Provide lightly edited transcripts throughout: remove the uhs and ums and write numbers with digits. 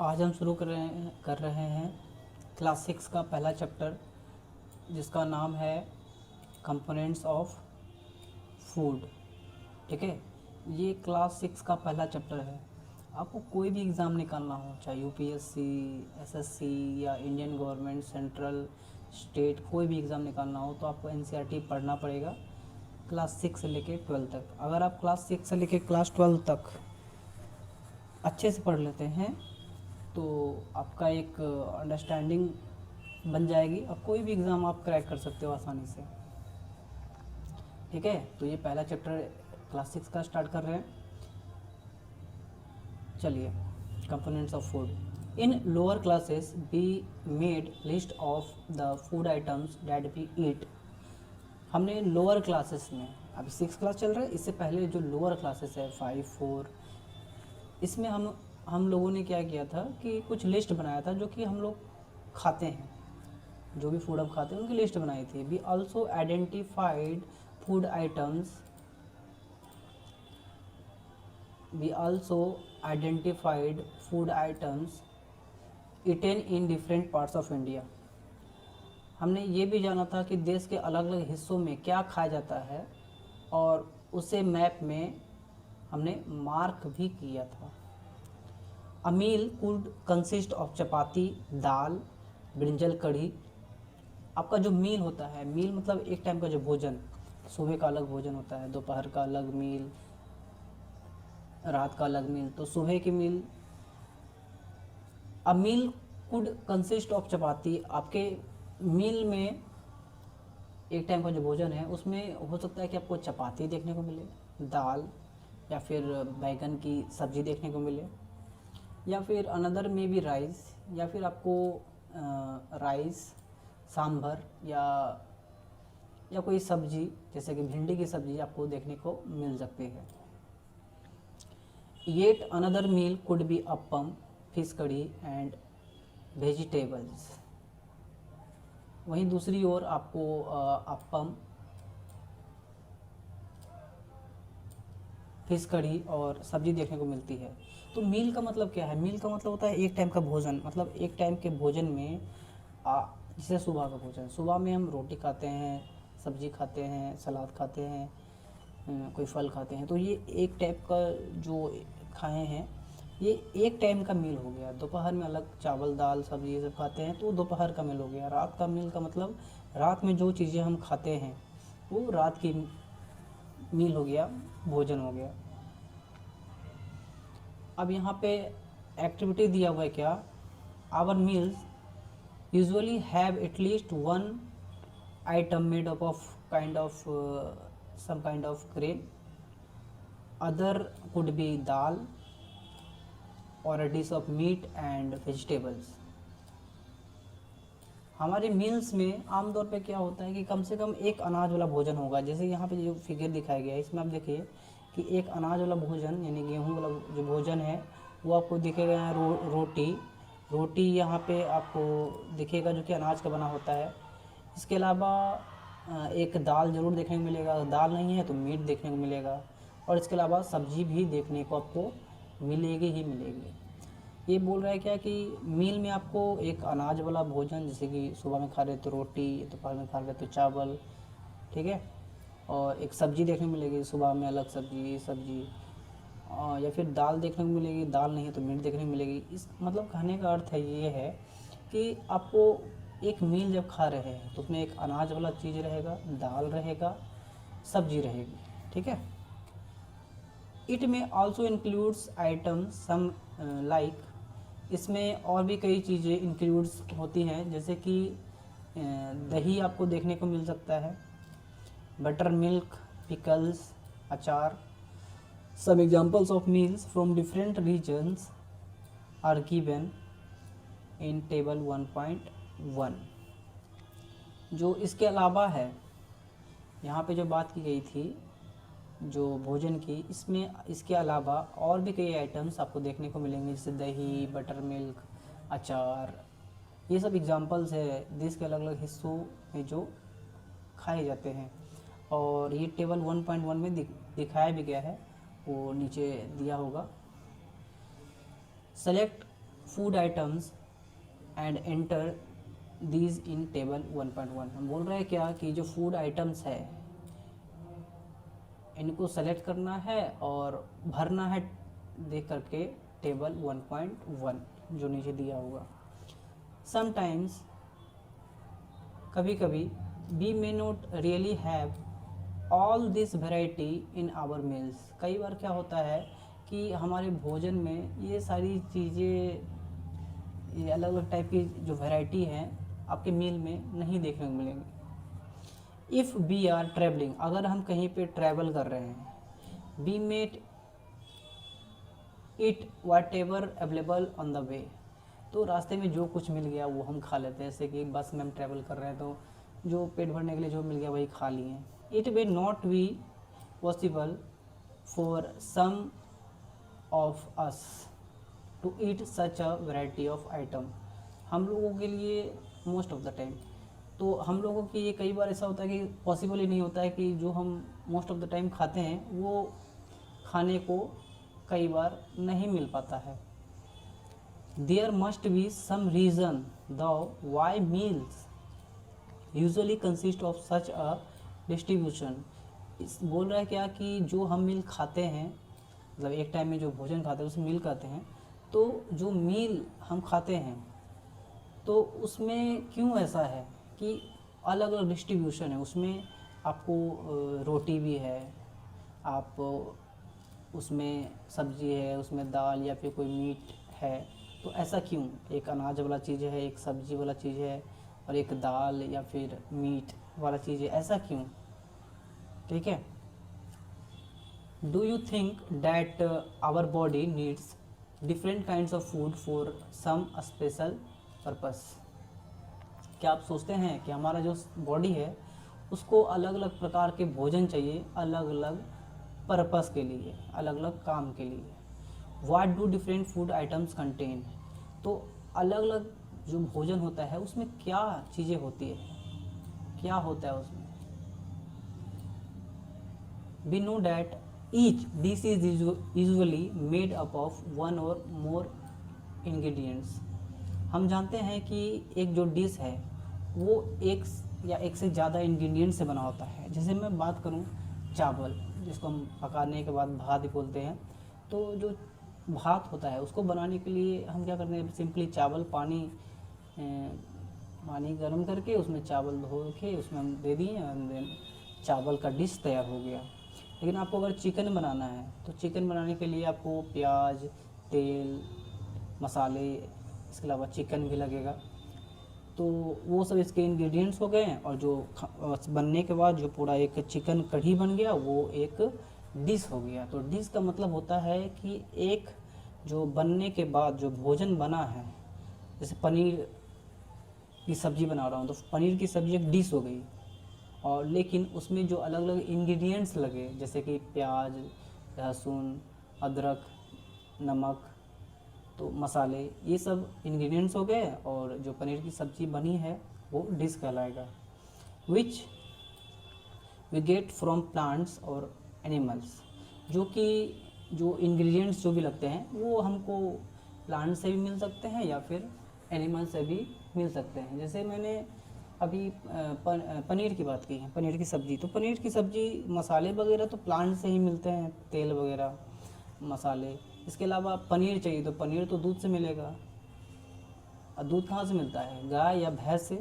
आज हम शुरू कर रहे हैं क्लास 6 का पहला चैप्टर, जिसका नाम है कंपोनेंट्स ऑफ फूड। ठीक है, ये क्लास 6 का पहला चैप्टर है। आपको कोई भी एग्ज़ाम निकालना हो, चाहे यूपीएससी, एसएससी या इंडियन गवर्नमेंट, सेंट्रल, स्टेट, कोई भी एग्ज़ाम निकालना हो तो आपको एनसीईआरटी पढ़ना पड़ेगा क्लास 6 से लेके 12 तक। अगर आप क्लास 6 से लेके क्लास 12 तक अच्छे से पढ़ लेते हैं तो आपका एक अंडरस्टैंडिंग बन जाएगी और कोई भी एग्ज़ाम आप क्रैक कर सकते हो आसानी से। ठीक है, तो ये पहला चैप्टर क्लास 6 का स्टार्ट कर रहे हैं। चलिए, components of food. In lower classes we made list of the food items that we eat. हमने लोअर क्लासेस में, अभी 6 क्लास चल रहा है, इससे पहले जो लोअर क्लासेस है 5, 4, इसमें हम लोगों ने क्या किया था कि कुछ लिस्ट बनाया था जो कि हम लोग खाते हैं, जो भी फूड हम खाते हैं उनकी लिस्ट बनाई थी। We also identified food items we also identified food items eaten in different parts of India. हमने ये भी जाना था कि देश के अलग अलग हिस्सों में क्या खाया जाता है और उसे मैप में हमने मार्क भी किया था। A meal could consist of chapati, dal, brinjal kadhi. आपका जो मील होता है, मील मतलब एक टाइम का जो भोजन, सुबह का अलग भोजन होता है, दोपहर का अलग मील, रात का अलग मील। तो सुबह की मील, अ मील कुड कंसिस्ट ऑफ चपाती, आपके मील में एक टाइम का जो भोजन है उसमें हो सकता है कि आपको चपाती देखने को मिले, दाल या फिर बैगन की सब्ज़ी देखने को मिले, या फिर अनदर में भी राइस, या फिर आपको राइस, सांभर या कोई सब्जी जैसे कि भिंडी की सब्ज़ी आपको देखने को मिल सकती है। Yet another meal could be appam, fish curry and vegetables. वहीं दूसरी ओर आपको अप्पम, फिश कड़ी और सब्जी देखने को मिलती है। तो मील का मतलब क्या है? मील का मतलब होता है एक टाइम का भोजन, मतलब एक टाइम के भोजन में जैसे सुबह का भोजन, सुबह में हम रोटी खाते हैं, सब्जी खाते हैं, सलाद खाते हैं, कोई फल खाते हैं। तो ये एक टाइप का जो खाए हैं, ये एक टाइम का मील हो गया। दोपहर में अलग चावल, दाल, सब्जी ये सब खाते हैं तो दोपहर का मील हो गया। रात का मील का मतलब रात में जो चीज़ें हम खाते हैं वो रात की मील हो गया, भोजन हो गया। अब यहाँ पे एक्टिविटी दिया हुआ है क्या? Our meals usually have at least one item made up of kind of some kind of grain, other could be dal or a dish of meat and vegetables। हमारे मील्स में आमतौर पे क्या होता है कि कम से कम एक अनाज वाला भोजन होगा। जैसे यहाँ पे जो फिगर दिखाया गया है इसमें आप देखिए कि एक अनाज वाला भोजन यानी गेहूँ वाला जो भोजन है वो आपको दिखेगा यहाँ रोटी यहाँ पे आपको दिखेगा जो कि अनाज का बना होता है। इसके अलावा एक दाल ज़रूर देखने को मिलेगा, अगर दाल नहीं है तो मीट देखने को मिलेगा, और इसके अलावा सब्जी भी देखने को आपको मिलेगी ही मिलेगी। ये बोल रहा है क्या कि मील में आपको एक अनाज वाला भोजन, जैसे कि सुबह में खा रहे तो रोटी, दोपहर में खा रहे तो चावल, ठीक है, और एक सब्जी देखने को मिलेगी, सुबह में अलग सब्जी या फिर दाल देखने को मिलेगी, दाल नहीं है तो मीट देखने को मिलेगी। इस मतलब कहने का अर्थ है ये है कि आपको एक मील जब खा रहे हैं तो उसमें एक अनाज वाला चीज़ रहेगा, दाल रहेगा, सब्जी रहेगी। ठीक है, इट में also includes item some like, इसमें और भी कई चीज़ें इंक्लूड्स होती हैं, जैसे कि दही आपको देखने को मिल सकता है, बटर मिल्क, पिकल्स, अचार। Some examples of meals from different regions are given in table 1.1। जो इसके अलावा है, यहाँ पे जो बात की गई थी जो भोजन की, इसमें इसके अलावा और भी कई आइटम्स आपको देखने को मिलेंगे, जैसे दही, बटर मिल्क, अचार। ये सब एग्जांपल्स है देश के अलग अलग हिस्सों में जो खाए जाते हैं। और ये टेबल 1.1 में दिखाया भी गया है, वो नीचे दिया होगा। Select food items and enter these in table 1.1। हम बोल रहे हैं क्या कि जो फूड आइटम्स है इनको सेलेक्ट करना है और भरना है देख करके टेबल 1.1 जो नीचे दिया होगा। समटाइम्स कभी कभी we may not really have all this variety in our meals. कई बार क्या होता है कि हमारे भोजन में ये सारी चीज़ें, ये अलग अलग टाइप की जो वैरायटी हैं आपके मील में नहीं देखने को मिलेंगी। इफ़ वी आर ट्रैवलिंग, अगर हम कहीं पे ट्रैवल कर रहे हैं, we met it whatever available on the way, तो रास्ते में जो कुछ मिल गया वो हम खा लेते हैं। जैसे कि बस में हम ट्रैवल कर रहे हैं तो जो पेट भरने के लिए जो मिल गया वही खा लिए। It way not be possible for some of us to eat such a variety of item. हम लोगों के लिए मोस्ट ऑफ द टाइम, तो हम लोगों की ये कई बार ऐसा होता है कि पॉसिबल ही नहीं होता है कि जो हम मोस्ट ऑफ द टाइम खाते हैं वो खाने को कई बार नहीं मिल पाता है। There must be some reason the why meals usually consist of such a distribution. इस बोल रहा है क्या कि जो हम मील खाते हैं, मतलब एक टाइम में जो भोजन खाते हैं उसे मील कहते हैं, तो जो मील हम खाते हैं तो उसमें क्यों ऐसा है कि अलग अलग डिस्ट्रीब्यूशन है। उसमें आपको रोटी भी है, आप उसमें सब्जी है, उसमें दाल या फिर कोई मीट है, तो ऐसा क्यों? एक अनाज वाला चीज़ है, एक सब्जी वाला चीज़ है और एक दाल या फिर मीट वाला चीज़ है, ऐसा क्यों? ठीक है। Do you think that our body needs different kinds of food for some special purpose? क्या आप सोचते हैं कि हमारा जो बॉडी है उसको अलग अलग प्रकार के भोजन चाहिए, अलग अलग पर्पस के लिए, अलग अलग काम के लिए? What do different food items contain? तो अलग अलग जो भोजन होता है उसमें क्या चीज़ें होती है, क्या होता है उसमें? We know that each dish is usually made up of one or more ingredients। हम जानते हैं कि एक जो डिश है वो एक या एक से ज़्यादा इंग्रेडिएंट से बना होता है। जैसे मैं बात करूं चावल, जिसको हम पकाने के बाद भात भी बोलते हैं, तो जो भात होता है उसको बनाने के लिए हम क्या करते हैं, सिंपली चावल पानी गर्म करके उसमें चावल धो के उसमें हम दे दिए एंड देन चावल का डिश तैयार हो गया। लेकिन आपको अगर चिकन बनाना है तो चिकन बनाने के लिए आपको प्याज, तेल, मसाले, इसके अलावा चिकन भी लगेगा। तो वो सब इसके इंग्रेडिएंट्स हो गए और जो बनने के बाद जो पूरा एक चिकन कढ़ी बन गया वो एक डिश हो गया। तो डिश का मतलब होता है कि एक जो बनने के बाद जो भोजन बना है, जैसे पनीर की सब्ज़ी बना रहा हूँ तो पनीर की सब्ज़ी एक डिश हो गई, और लेकिन उसमें जो अलग अलग इंग्रेडिएंट्स लगे जैसे कि प्याज, लहसुन, अदरक, नमक, तो मसाले, ये सब इंग्रेडिएंट्स हो गए और जो पनीर की सब्ज़ी बनी है वो डिश कहलाएगा। Which we get from plants और एनिमल्स, जो कि जो इंग्रेडिएंट्स जो भी लगते हैं वो हमको प्लांट से भी मिल सकते हैं या फिर एनिमल से भी मिल सकते हैं। जैसे मैंने अभी पनीर की बात की है, पनीर की सब्ज़ी, तो पनीर की सब्ज़ी मसाले वगैरह तो प्लांट से ही मिलते हैं, तेल वगैरह, मसाले। इसके अलावा पनीर चाहिए तो पनीर तो दूध से मिलेगा, और दूध कहाँ से मिलता है? गाय या भैंस से।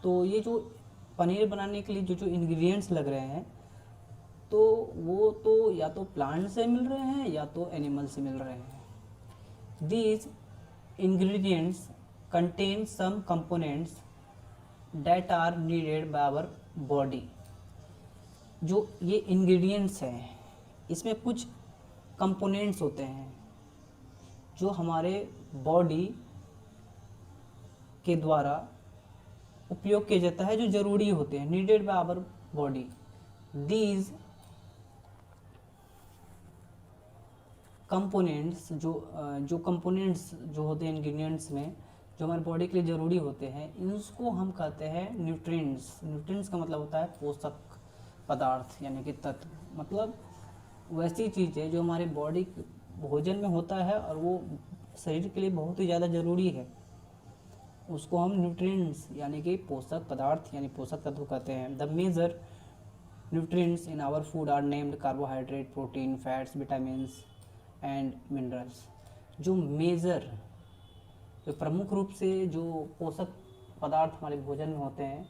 तो ये जो पनीर बनाने के लिए जो जो इंग्रेडिएंट्स लग रहे हैं तो वो तो या तो प्लांट से मिल रहे हैं या तो एनिमल से मिल रहे हैं। These ingredients contain some components that are needed by our body। जो ये इंग्रेडिएंट्स हैं इसमें कुछ कंपोनेंट्स होते हैं जो हमारे बॉडी के द्वारा उपयोग किया जाता है, जो ज़रूरी होते हैं, needed by our body. These components जो कंपोनेंट्स जो होते हैं इंग्रेडिएंट्स में जो हमारे बॉडी के लिए ज़रूरी होते हैं, इसको हम कहते हैं न्यूट्रिएंट्स। न्यूट्रिएंट्स का मतलब होता है पोषक पदार्थ यानी कि तत्व, मतलब वैसी चीज़ है जो हमारे बॉडी भोजन में होता है और वो शरीर के लिए बहुत ही ज़्यादा ज़रूरी है, उसको हम न्यूट्रिएंट्स यानी कि पोषक पदार्थ यानी पोषक तत्व कहते हैं। The major nutrients in our food are named carbohydrate, protein, fats, vitamins and minerals. जो मेजर जो प्रमुख रूप से जो पोषक पदार्थ हमारे भोजन में होते हैं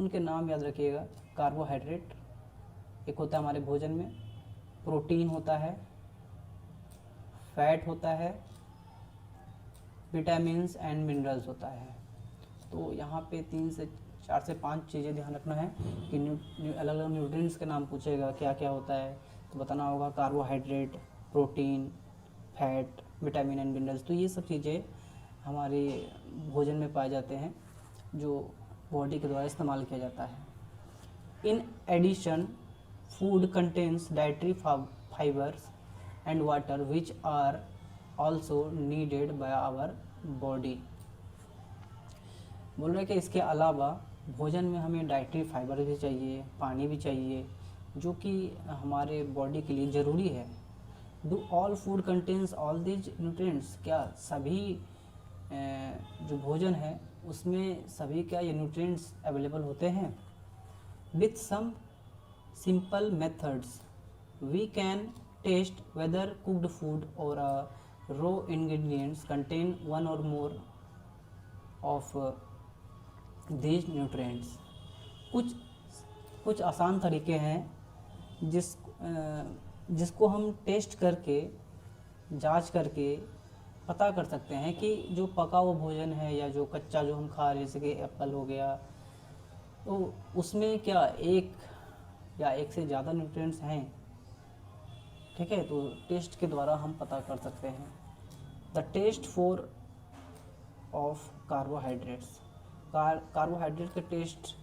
उनके नाम याद रखिएगा। कार्बोहाइड्रेट एक होता है हमारे भोजन में, प्रोटीन होता है, फैट होता है, विटामिन्स एंड मिनरल्स होता है। तो यहाँ पे 3 से 4 से 5 चीज़ें ध्यान रखना है कि अलग अलग न्यूट्रिएंट्स के नाम पूछेगा क्या क्या होता है तो बताना होगा carbohydrate, protein, fat, vitamin and minerals. तो ये सब चीज़ें हमारे भोजन में पाए जाते हैं जो बॉडी के द्वारा इस्तेमाल किया जाता है। In addition food contains dietary fibres and water which are also needed by our body. बोल रहे हैं कि इसके अलावा भोजन में हमें डाइटरी फाइबर भी चाहिए, पानी भी चाहिए, जो कि हमारे बॉडी के लिए ज़रूरी है। Do all food contains all these nutrients, क्या सभी जो भोजन है उसमें सभी क्या ये न्यूट्रिएंट्स अवेलेबल होते हैं। With some simple methods we can test whether cooked food or raw ingredients contain one or more of these nutrients. कुछ आसान तरीके हैं जिसको हम टेस्ट करके जांच करके पता कर सकते हैं कि जो पका हुआ भोजन है या जो कच्चा जो हम खा रहे हैं जैसे कि एप्पल हो गया तो उसमें क्या एक या एक से ज़्यादा न्यूट्रिएंट्स हैं। ठीक है, तो टेस्ट के द्वारा हम पता कर सकते हैं। The test for of carbohydrates, carbohydrate के टेस्ट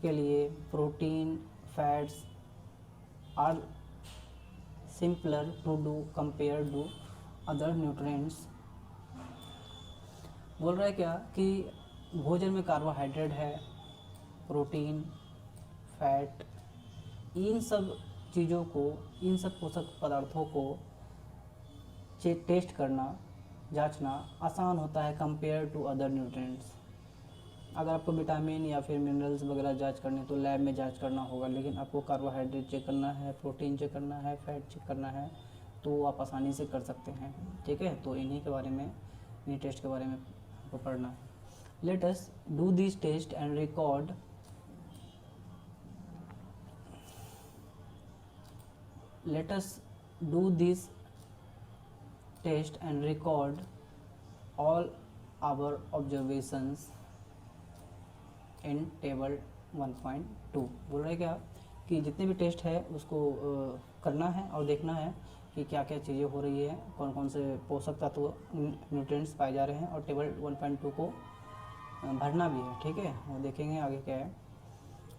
के लिए protein, fats are simpler to do compare to other nutrients. बोल रहा है क्या कि भोजन में कार्बोहाइड्रेट है, प्रोटीन, फैट, इन सब चीज़ों को, इन सब पोषक पदार्थों को टेस्ट करना, जांचना आसान होता है कंपेयर टू अदर न्यूट्रिएंट्स। अगर आपको विटामिन या फिर मिनरल्स वगैरह जांच करनी तो लैब में जांच करना होगा, लेकिन आपको कार्बोहाइड्रेट चेक करना है, प्रोटीन चेक करना है, फैट चेक करना है तो आप आसानी से कर सकते हैं। ठीक है, तो इन्हीं के बारे में, इन्हीं टेस्ट के बारे में आपको पढ़ना है। Let us do this test and record let us do this test and record all our observations in table 1.2। बोल रहे क्या कि जितने भी टेस्ट है उसको करना है और देखना है कि क्या क्या चीज़ें हो रही है, कौन कौन से पोषक तत्व न्यूट्रिएंट्स पाए जा रहे हैं और टेबल 1.2 को भरना भी है। ठीक है, वो देखेंगे आगे क्या है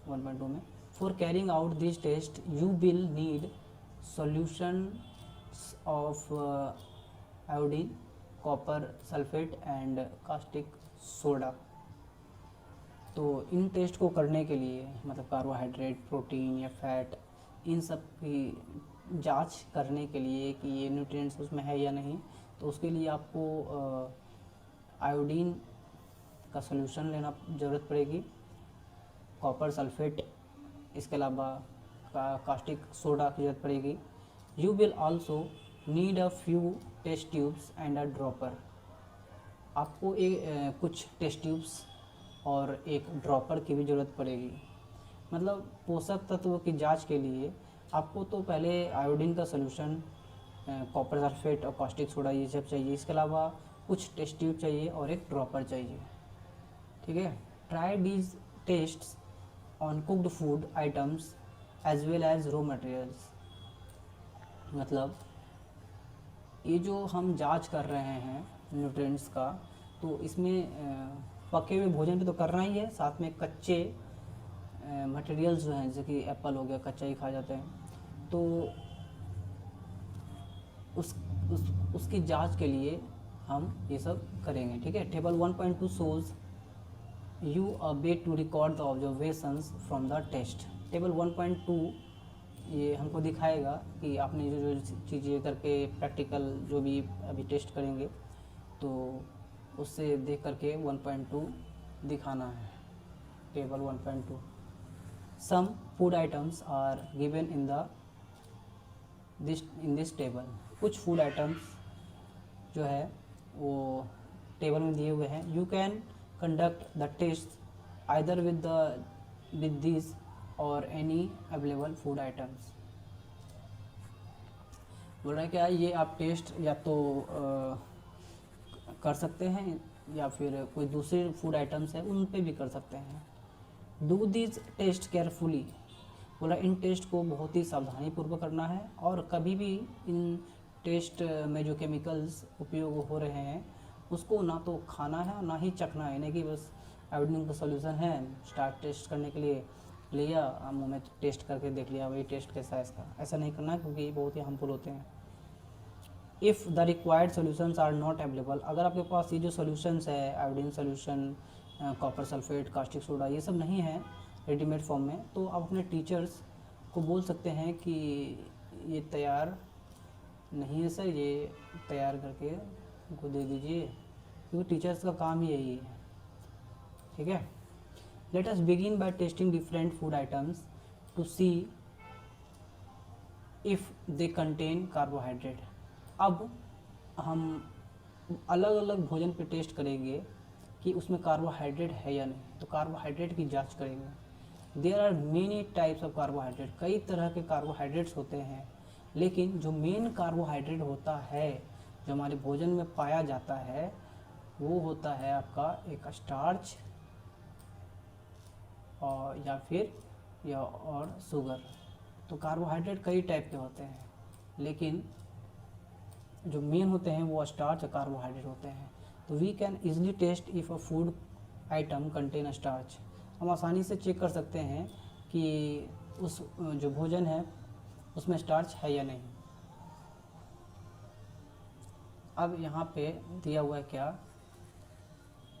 1.2 में। For carrying out this test you will need solutions of iodine, copper sulfate and caustic soda। तो इन टेस्ट को करने के लिए मतलब कार्बोहाइड्रेट, प्रोटीन या फैट, इन सब की जांच करने के लिए कि ये न्यूट्रिएंट्स उसमें है या नहीं, तो उसके लिए आपको आयोडीन का सॉल्यूशन लेना ज़रूरत पड़ेगी, कॉपर सल्फेट, इसके अलावा कास्टिक सोडा की जरूरत पड़ेगी। You will also need a few test tubes and a dropper. आपको कुछ टेस्ट ट्यूब्स और एक ड्रॉपर की भी ज़रूरत पड़ेगी। मतलब पोषक तत्वों की जांच के लिए आपको तो पहले आयोडीन का सॉल्यूशन, कॉपर सल्फेट और कास्टिक सोडा ये सब चाहिए, इसके अलावा कुछ टेस्ट ट्यूब चाहिए और एक ड्रॉपर चाहिए। ठीक है, try these tests on cooked food items as well as raw materials. मतलब ये जो हम जांच कर रहे हैं न्यूट्रिएंट्स का, तो इसमें पके हुए भोजन भी तो करना ही है, साथ में कच्चे मटेरियल्स जो हैं जैसे कि एप्पल हो गया, कच्चा ही खा जाते हैं, तो उसकी जांच के लिए हम ये सब करेंगे। ठीक है, table 1.2 shows you a way to record the observations from the test. Table 1.2 ये हमको दिखाएगा कि आपने जो जो चीज़ें करके प्रैक्टिकल जो भी अभी टेस्ट करेंगे तो उससे देख करके 1.2 दिखाना है, table 1.2। Some food items are given in this table. कुछ फूड आइटम्स जो है वो टेबल में दिए हुए हैं। You can conduct the test either with this or any available food items. बोल रहा है क्या, ये आप टेस्ट या तो कर सकते हैं या फिर कोई दूसरे फूड आइटम्स है उन पे भी कर सकते हैं। Do this test carefully. बोला इन टेस्ट को बहुत ही सावधानी पूर्वक करना है और कभी भी इन टेस्ट में जो केमिकल्स उपयोग हो रहे हैं उसको ना तो खाना है और ना ही चखना है, यानी कि बस आयोडीन का सॉल्यूशन है, स्टार्ट टेस्ट करने के लिए लिया, मुँह में टेस्ट करके देख लिया भाई टेस्ट कैसा है इसका, ऐसा नहीं करना है क्योंकि ये बहुत ही हार्मफुल होते हैं। If the required solutions are not available, अगर आपके पास ये जो सोल्यूशंस है iodine solution, copper sulphate, caustic soda, ये सब नहीं है रेडीमेड फॉर्म में, तो आप अपने टीचर्स को बोल सकते हैं कि ये तैयार नहीं है सर, ये तैयार करके उनको दे दीजिए, क्योंकि टीचर्स का काम ही यही है। ठीक है, let us begin by testing different food items to see if they contain carbohydrate. अब हम अलग अलग भोजन पे टेस्ट करेंगे कि उसमें कार्बोहाइड्रेट है या नहीं, तो कार्बोहाइड्रेट की जांच करेंगे। There are many types of carbohydrate, कई तरह के कार्बोहाइड्रेट्स होते हैं, लेकिन जो मेन कार्बोहाइड्रेट होता है जो हमारे भोजन में पाया जाता है वो होता है आपका एक स्टार्च और और शुगर। तो कार्बोहाइड्रेट कई टाइप के होते हैं, लेकिन जो मेन होते हैं वो स्टार्च और कार्बोहाइड्रेट होते हैं। तो we can easily test if a food item contain starch. हम आसानी से चेक कर सकते हैं कि उस जो भोजन है उसमें स्टार्च है या नहीं। अब यहाँ पे दिया हुआ है क्या,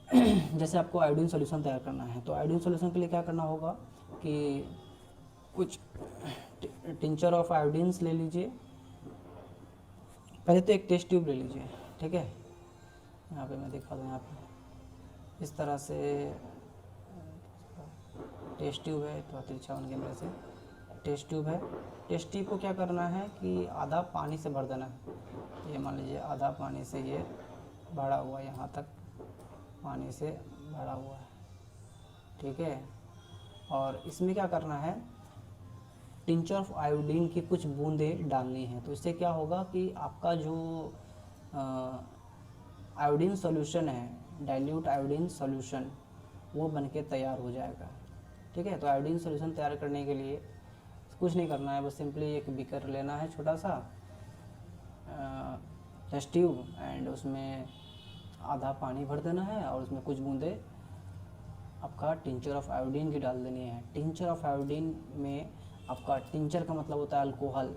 जैसे आपको आयोडीन सॉल्यूशन तैयार करना है, तो आयोडीन सॉल्यूशन के लिए क्या करना होगा कि कुछ टिंचर ऑफ आयोडीन्स ले लीजिए। पहले तो एक टेस्ट ट्यूब ले लीजिए, ठीक है, यहाँ पे मैं दिखा दूँ, यहाँ पे इस तरह से टेस्ट ट्यूब है, तो तिरछा बन कैमरे से टेस्ट ट्यूब है। टेस्ट ट्यूब को क्या करना है कि आधा पानी से भर देना है। ये मान लीजिए आधा पानी से ये भरा हुआ, यहाँ तक पानी से भरा हुआ है, ठीक है। और इसमें क्या करना है, टिंचर ऑफ आयोडीन की कुछ बूंदें डालनी है। तो इससे क्या होगा कि आपका जो आयोडीन सॉल्यूशन है, डाइल्यूट आयोडीन सॉल्यूशन, वो बनके तैयार हो जाएगा। ठीक है, तो आयोडीन सॉल्यूशन तैयार करने के लिए कुछ नहीं करना है, बस सिंपली एक बीकर लेना है छोटा सा टेस्ट ट्यूब, एंड उसमें आधा पानी भर देना है और उसमें कुछ बूंदे आपका टिंचर ऑफ आयोडीन की डाल देनी है। टिंचर ऑफ आयोडीन में आपका टिंचर का मतलब होता है अल्कोहल,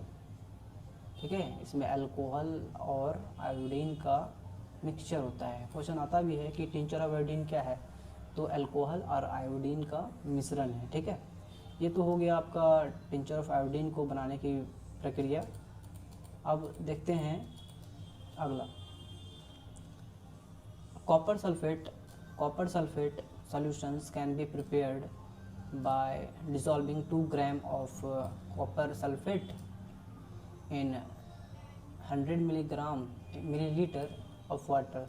ठीक है, इसमें अल्कोहल और आयोडीन का मिक्सचर होता है। क्वेश्चन आता भी है कि टिंचर ऑफ आयोडीन क्या है, तो अल्कोहल और आयोडीन का मिश्रण है। ठीक है, ये तो हो गया आपका टिंचर ऑफ आयोडीन को बनाने की प्रक्रिया। अब देखते हैं अगला, copper sulphate solutions can be prepared by dissolving 2 gram of copper sulfate in 100 milliliter of water।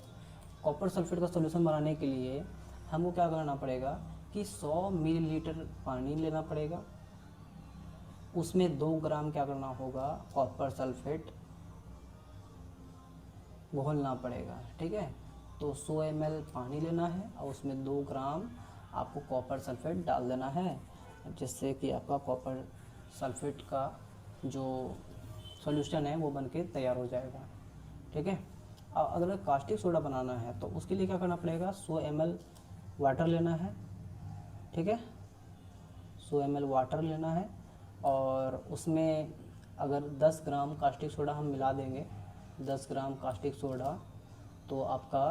Copper sulphate का सॉल्यूशन बनाने के लिए हमको क्या करना पड़ेगा कि 100 मिलीलीटर पानी लेना पड़ेगा, उसमें 2 ग्राम क्या करना होगा, कॉपर सल्फेट घोलना पड़ेगा। ठीक है, तो 100 ml पानी लेना है और उसमें 2 ग्राम आपको कॉपर सल्फेट डाल देना है, जिससे कि आपका कॉपर सल्फेट का जो सॉल्यूशन है वो बनके तैयार हो जाएगा। ठीक है, अब अगर कास्टिक सोडा बनाना है तो उसके लिए क्या करना पड़ेगा, 100 ml वाटर लेना है। ठीक है, 100 ml वाटर लेना है और उसमें अगर 10 ग्राम कास्टिक सोडा हम मिला देंगे, 10 ग्राम कास्टिक सोडा, तो आपका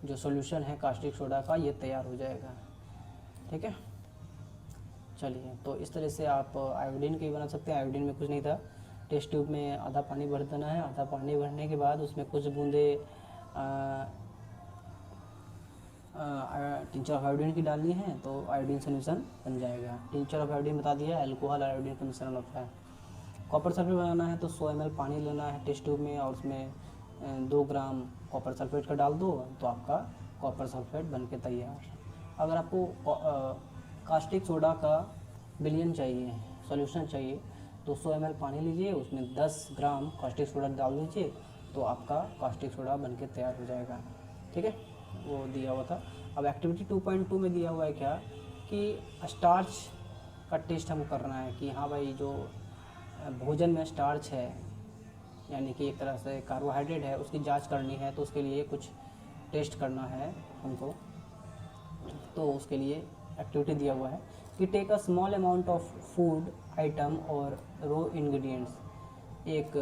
जो सॉल्यूशन है कास्टिक सोडा का ये तैयार हो जाएगा। ठीक है, चलिए, तो इस तरह से आप आयोडीन के भी बना सकते हैं। आयोडीन में कुछ नहीं था, टेस्ट ट्यूब में आधा पानी भर देना है, आधा पानी भरने के बाद उसमें कुछ बूंदे टिंचर ऑफ आयोडीन की डालनी है तो आयोडीन सोल्यूशन बन जाएगा। टिंचर ऑफ आयोडीन बता दिया, अल्कोहल आयोडीन का मिश्रण होता है। कॉपर सल्फेट बनाना है तो 100 ml पानी लेना है टेस्ट ट्यूब में, और उसमें 2 ग्राम कॉपर सल्फेट का डाल दो तो आपका कॉपर सल्फेट बन के तैयार। अगर आपको कास्टिक सोडा का विलयन चाहिए, सॉल्यूशन चाहिए, तो 100 ml पानी लीजिए, उसमें 10 ग्राम कास्टिक सोडा डाल दीजिए तो आपका कास्टिक सोडा बन के तैयार हो जाएगा। ठीक है, वो दिया हुआ था। अब एक्टिविटी 2.2 में दिया हुआ है क्या कि स्टार्च का टेस्ट हमको करना है कि हाँ भाई जो भोजन में स्टार्च है यानी कि एक तरह से कार्बोहाइड्रेट है, उसकी जांच करनी है, तो उसके लिए कुछ टेस्ट करना है हमको। तो उसके लिए एक्टिविटी दिया हुआ है कि take a small amount of food item or raw ingredients. एक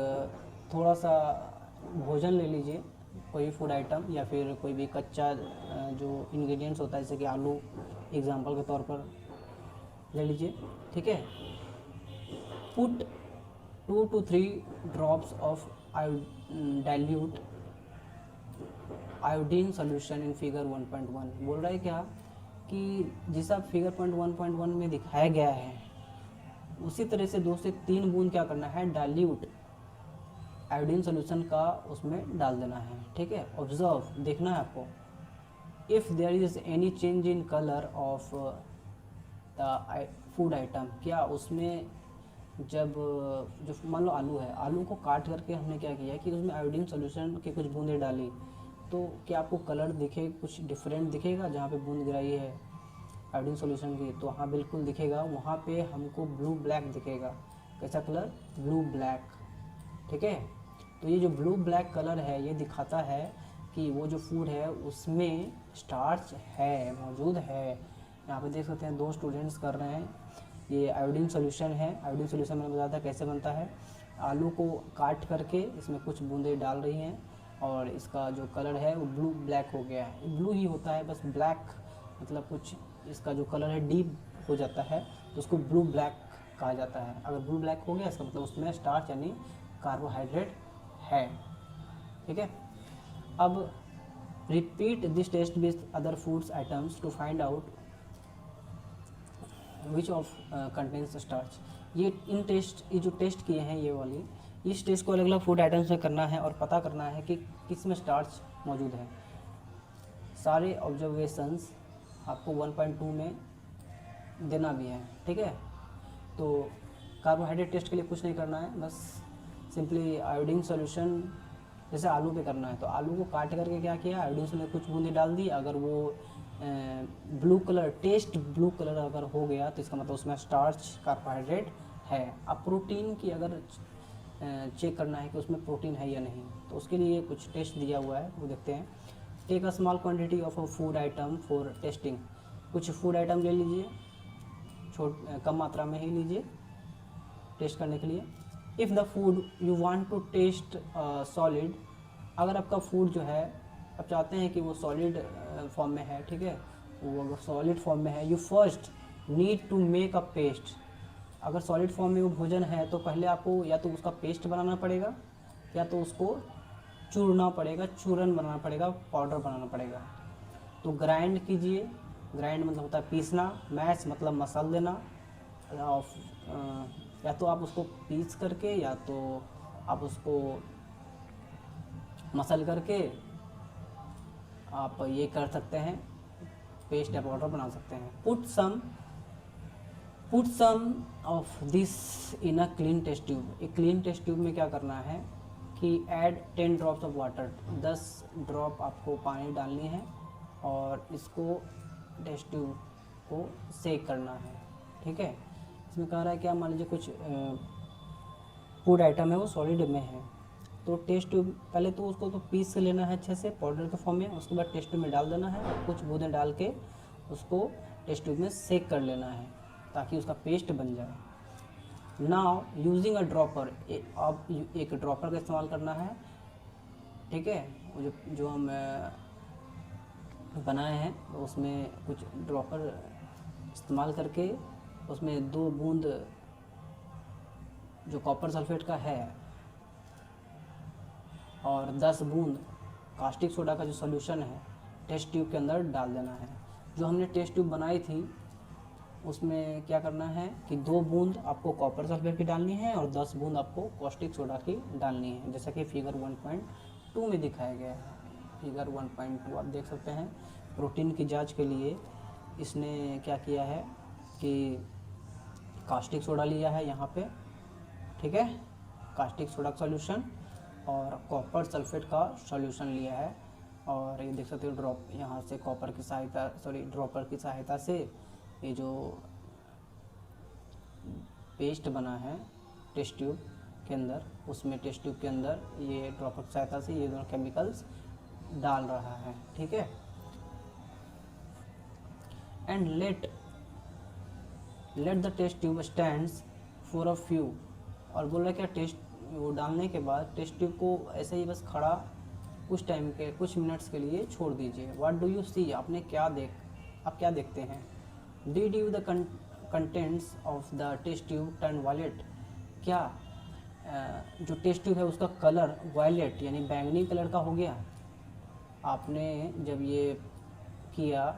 थोड़ा सा भोजन ले लीजिए, कोई फूड आइटम या फिर कोई भी कच्चा जो इंग्रेडिएंट्स होता है, जैसे कि आलू एग्जांपल के तौर पर ले लीजिए। ठीक है, put 2 to 3 drops of dilute iodine solution in figure 1.1। बोल रहा है क्या कि जैसा फिगर 1.1 में दिखाया गया है उसी तरह से 2 से 3 बूंद क्या करना है, डाइल्यूट आयोडीन सोल्यूशन का उसमें डाल देना है। ठीक है, ऑब्जर्व, देखना है आपको, if there is any change in colour of the food item, क्या उसमें जब जो मान लो आलू है, आलू को काट करके हमने क्या किया कि उसमें आयोडीन सोल्यूशन की कुछ बूंदें डाली, तो क्या आपको कलर दिखे, कुछ डिफरेंट दिखेगा जहाँ पे बूंद गिराई है आयोडीन सोल्यूशन की? तो हाँ बिल्कुल दिखेगा, वहाँ पे हमको ब्लू ब्लैक दिखेगा। कैसा कलर? Blue black. ठीक है, तो ये जो ब्लू ब्लैक कलर है ये दिखाता है कि वो जो फूड है उसमें स्टार्च है, मौजूद है। यहाँ पे देख सकते हैं 2 स्टूडेंट्स कर रहे हैं, ये आयोडीन सोल्यूशन है। आयोडीन सोल्यूशन मैंने बताया था कैसे बनता है, आलू को काट करके इसमें कुछ बूंदें डाल रही हैं और इसका जो कलर है वो ब्लू ब्लैक हो गया है। ब्लू ही होता है, बस ब्लैक मतलब कुछ इसका जो कलर है डीप हो जाता है तो उसको ब्लू ब्लैक कहा जाता है। अगर ब्लू ब्लैक हो गया इसका मतलब उसमें स्टार्च यानी कार्बोहाइड्रेट है। ठीक है, अब repeat this test with other foods items to find out which of contains starch. ये जो टेस्ट किए हैं ये वाली, इस टेस्ट को अलग अलग फूड आइटम्स में करना है और पता करना है कि किस में स्टार्च मौजूद है। सारे ऑब्जर्वेशंस आपको 1.2 में देना भी है। ठीक है, तो कार्बोहाइड्रेट टेस्ट के लिए कुछ नहीं करना है, बस सिंपली आयोडीन सोल्यूशन जैसे आलू पे करना है, तो आलू को काट करके क्या किया, आयोडीन में कुछ बूंदी डाल दी। अगर वो blue colour, test blue colour अगर हो गया तो इसका मतलब उसमें स्टार्च कार्बोहाइड्रेट है। अब प्रोटीन की अगर चेक करना है कि उसमें प्रोटीन है या नहीं, तो उसके लिए कुछ टेस्ट दिया हुआ है, वो देखते हैं। Take a small quantity of a food item for testing. कुछ फूड आइटम ले लीजिए, कम मात्रा में ही लीजिए टेस्ट करने के लिए। If the food you want to test solid, अगर आपका फूड जो है आप चाहते हैं कि वो सॉलिड फॉर्म में है, ठीक है, वो अगर सॉलिड फॉर्म में है, you first need to make a paste. अगर सॉलिड फॉर्म में वो भोजन है तो पहले आपको या तो उसका पेस्ट बनाना पड़ेगा या तो उसको चूरना पड़ेगा, चूरन बनाना पड़ेगा, पाउडर बनाना पड़ेगा। तो ग्राइंड कीजिए, ग्राइंड मतलब होता है पीसना, मैश मतलब मसल देना, या तो आप उसको पीस करके या तो आप उसको मसल करके आप ये कर सकते हैं, पेस्ट या पाउडर बना सकते हैं। Put some of this in a clean test tube. एक क्लीन टेस्ट ट्यूब में क्या करना है कि add 10 drops of water, 10 drop आपको पानी डालनी है और इसको टेस्ट ट्यूब को सेक करना है। ठीक है, इसमें कह रहा है क्या, मान लीजिए कुछ फूड आइटम है वो सॉलिड में है, तो टेस्ट ट्यूब पहले तो उसको तो पीस से लेना है अच्छे से पाउडर के फॉर्म में, उसके बाद टेस्ट ट्यूब में डाल देना है और कुछ बूंदें डाल के उसको टेस्ट ट्यूब में सेक कर लेना है ताकि उसका पेस्ट बन जाए। नाउ यूजिंग अ ड्रॉपर, अब एक ड्रॉपर का इस्तेमाल करना है। ठीक है, वो जो हम बनाए हैं तो उसमें कुछ ड्रॉपर इस्तेमाल करके उसमें 2 बूंद जो कॉपर सल्फेट का है और 10 बूंद कास्टिक सोडा का जो सॉल्यूशन है टेस्ट ट्यूब के अंदर डाल देना है। जो हमने टेस्ट ट्यूब बनाई थी उसमें क्या करना है कि 2 बूंद आपको कॉपर सल्फेट की डालनी है और 10 बूंद आपको कास्टिक सोडा की डालनी है, जैसा कि फिगर 1.2 में दिखाया गया है। फिगर 1.2 आप देख सकते हैं। प्रोटीन की जांच के लिए इसने क्या किया है कि कास्टिक सोडा लिया है यहाँ पे, ठीक है, कास्टिक सोडा का सॉल्यूशन और कॉपर सल्फेट का सॉल्यूशन लिया है। और ये देख सकते हो ड्रॉप यहाँ से कॉपर की सहायता ड्रॉपर की सहायता से ये जो पेस्ट बना है टेस्ट ट्यूब के अंदर, उसमें टेस्ट ट्यूब के अंदर ये ड्रॉपर की सहायता से ये दोनों केमिकल्स डाल रहा है, ठीक है। And let the test tube stands for a few, और बोल रहा है क्या टेस्ट वो डालने के बाद टेस्ट ट्यूब को ऐसे ही बस खड़ा कुछ टाइम के कुछ मिनट्स के लिए छोड़ दीजिए। व्हाट डू यू सी, आप क्या देखते हैं। Did you the contents of the test tube turn violet, क्या जो टेस्ट ट्यूब है उसका कलर वायलेट यानी बैंगनी कलर का हो गया। आपने जब ये किया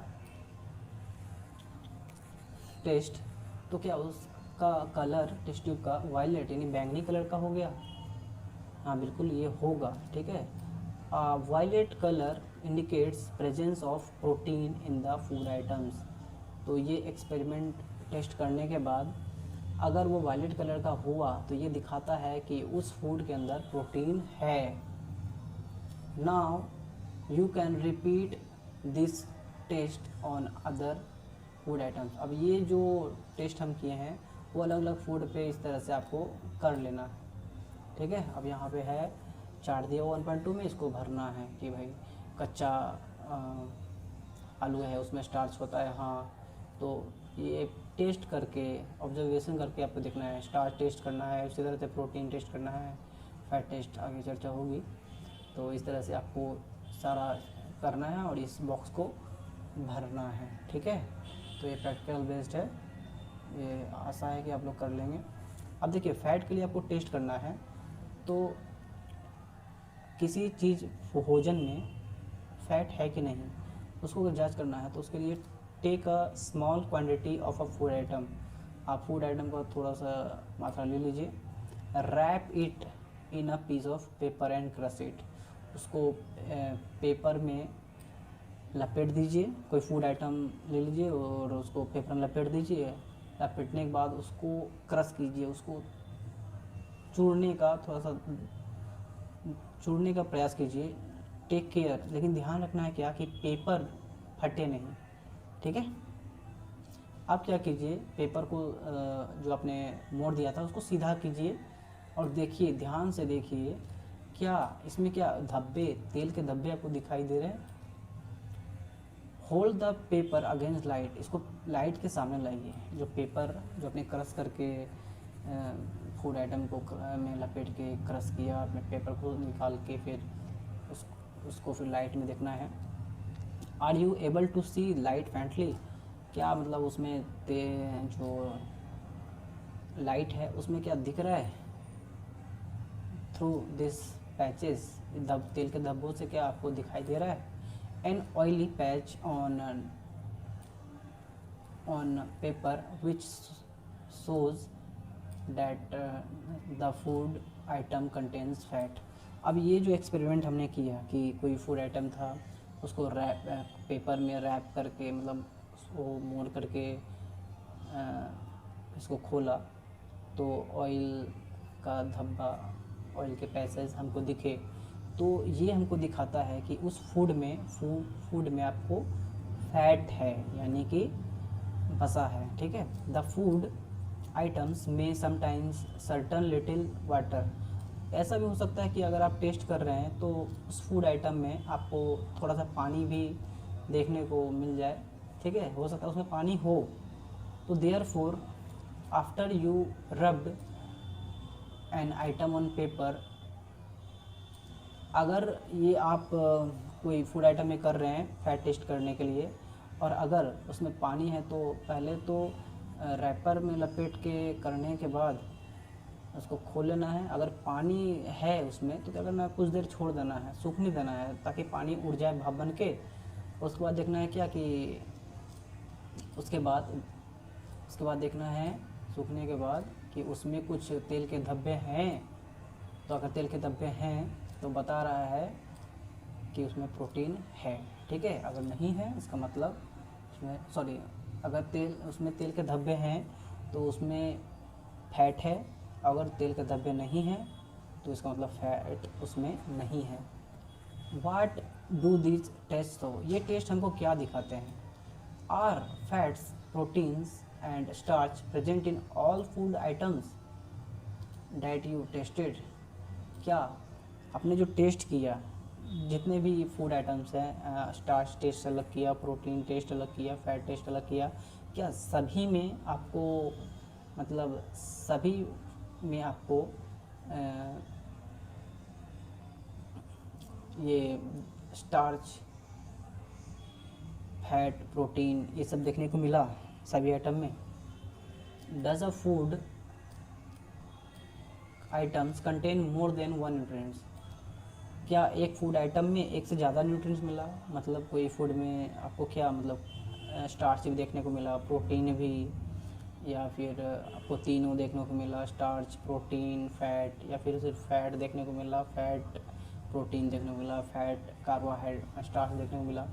टेस्ट तो क्या उसका कलर टेस्ट ट्यूब का वायलेट यानी बैंगनी कलर का हो गया। हाँ बिल्कुल ये होगा, ठीक है। Violet colour indicates presence of protein in the food items. तो ये एक्सपेरिमेंट टेस्ट करने के बाद अगर वो वायलेट कलर का हुआ तो ये दिखाता है कि उस फूड के अंदर प्रोटीन है। Now you can repeat this test on other food items. अब ये जो टेस्ट हम किए हैं वो अलग अलग फूड पे इस तरह से आपको कर लेना है, ठीक है। अब यहाँ पे है चार्ट दिया 1.2 में, इसको भरना है कि भाई कच्चा आलू है उसमें स्टार्च होता है, हाँ, तो ये टेस्ट करके ऑब्जर्वेशन करके आपको देखना है। स्टार्च टेस्ट करना है, उसी तरह से प्रोटीन टेस्ट करना है, फैट टेस्ट आगे चर्चा होगी। तो इस तरह से आपको सारा करना है और इस बॉक्स को भरना है, ठीक है। तो ये प्रैक्टिकल बेस्ड है, ये आशा है कि आप लोग कर लेंगे। अब देखिए फ़ैट के लिए आपको टेस्ट करना है, तो किसी चीज़ भोजन में फ़ैट है कि नहीं उसको अगर जांच करना है तो उसके लिए take a small quantity of a food item. आप फूड आइटम का थोड़ा सा मात्रा ले लीजिए, wrap it in a piece of paper and crush it. उसको पेपर में लपेट दीजिए, कोई फूड आइटम ले लीजिए और उसको पेपर में लपेट दीजिए। लपेटने के बाद उसको क्रश कीजिए, उसको चूरने का प्रयास कीजिए। टेक केयर, लेकिन ध्यान रखना है क्या कि पेपर फटे नहीं, ठीक है। आप क्या कीजिए, पेपर को जो आपने मोड़ दिया था उसको सीधा कीजिए और देखिए, ध्यान से देखिए क्या इसमें क्या धब्बे, तेल के धब्बे आपको दिखाई दे रहे हैं। Hold the paper against light, इसको लाइट के सामने लाइए। जो पेपर जो आपने क्रश करके फूड आइटम को में लपेट के क्रश किया, अपने पेपर को निकाल के फिर उसको फिर लाइट में देखना है। Are you able to see light faintly, क्या मतलब उसमें जो लाइट है उसमें क्या दिख रहा है थ्रू दिस पैचेस, तेल के धब्बों से क्या आपको दिखाई दे रहा है। An oily patch on paper which shows that the food item contains fat। अब ये जो एक्सपेरिमेंट हमने किया कि कोई फूड आइटम था उसको पेपर में रैप करके मतलब उसको मोड़ करके इसको खोला तो ऑयल का धब्बा, ऑयल के पैसेज हमको दिखे, तो ये हमको दिखाता है कि उस फूड में आपको फैट है यानी कि बसा है, ठीक है। द फूड आइटम्स में समटाइम्स सर्टन लिटिल वाटर, ऐसा भी हो सकता है कि अगर आप टेस्ट कर रहे हैं तो उस फूड आइटम में आपको थोड़ा सा पानी भी देखने को मिल जाए, ठीक है, हो सकता है उसमें पानी हो। तो therefore after you rubbed an item on paper, अगर ये आप कोई फूड आइटम में कर रहे हैं फैट टेस्ट करने के लिए और अगर उसमें पानी है तो पहले तो रैपर में लपेट के करने के बाद उसको खोल लेना है। अगर पानी है उसमें तो क्या करना है, कुछ देर छोड़ देना है, सूखने देना है ताकि पानी उड़ जाए भाप बन के। उसके बाद देखना है क्या कि उसके बाद देखना है सूखने के बाद कि उसमें कुछ तेल के धब्बे हैं। तो अगर तेल के धब्बे हैं तो बता रहा है कि उसमें प्रोटीन है, ठीक है। अगर नहीं है इसका मतलब उसमें अगर उसमें तेल के धब्बे हैं तो उसमें फैट है। अगर तेल के धब्बे नहीं हैं तो इसका मतलब फैट उसमें नहीं है। वाट डू दिस टेस्ट, तो ये टेस्ट हमको क्या दिखाते हैं? Are fats, proteins and starch present in all food items that you tested. क्या आपने जो टेस्ट किया, जितने भी फूड आइटम्स हैं, स्टार्च टेस्ट अलग किया, प्रोटीन टेस्ट अलग किया, फैट टेस्ट अलग किया, क्या सभी में आपको मतलब सभी में आपको ये स्टार्च, फैट, प्रोटीन ये सब देखने को मिला सभी आइटम में? Does a food items contain more than one nutrients, क्या एक फूड आइटम में एक से ज़्यादा न्यूट्रिएंट्स मिला? मतलब कोई फूड में आपको क्या मतलब स्टार्च भी देखने को मिला, प्रोटीन भी, या फिर आपको तीनों देखने को मिला, स्टार्च, प्रोटीन, फैट, या फिर सिर्फ फैट देखने को मिला, फैट प्रोटीन देखने को मिला, फैट कार्बोहाइड्रेट स्टार्च देखने को मिला?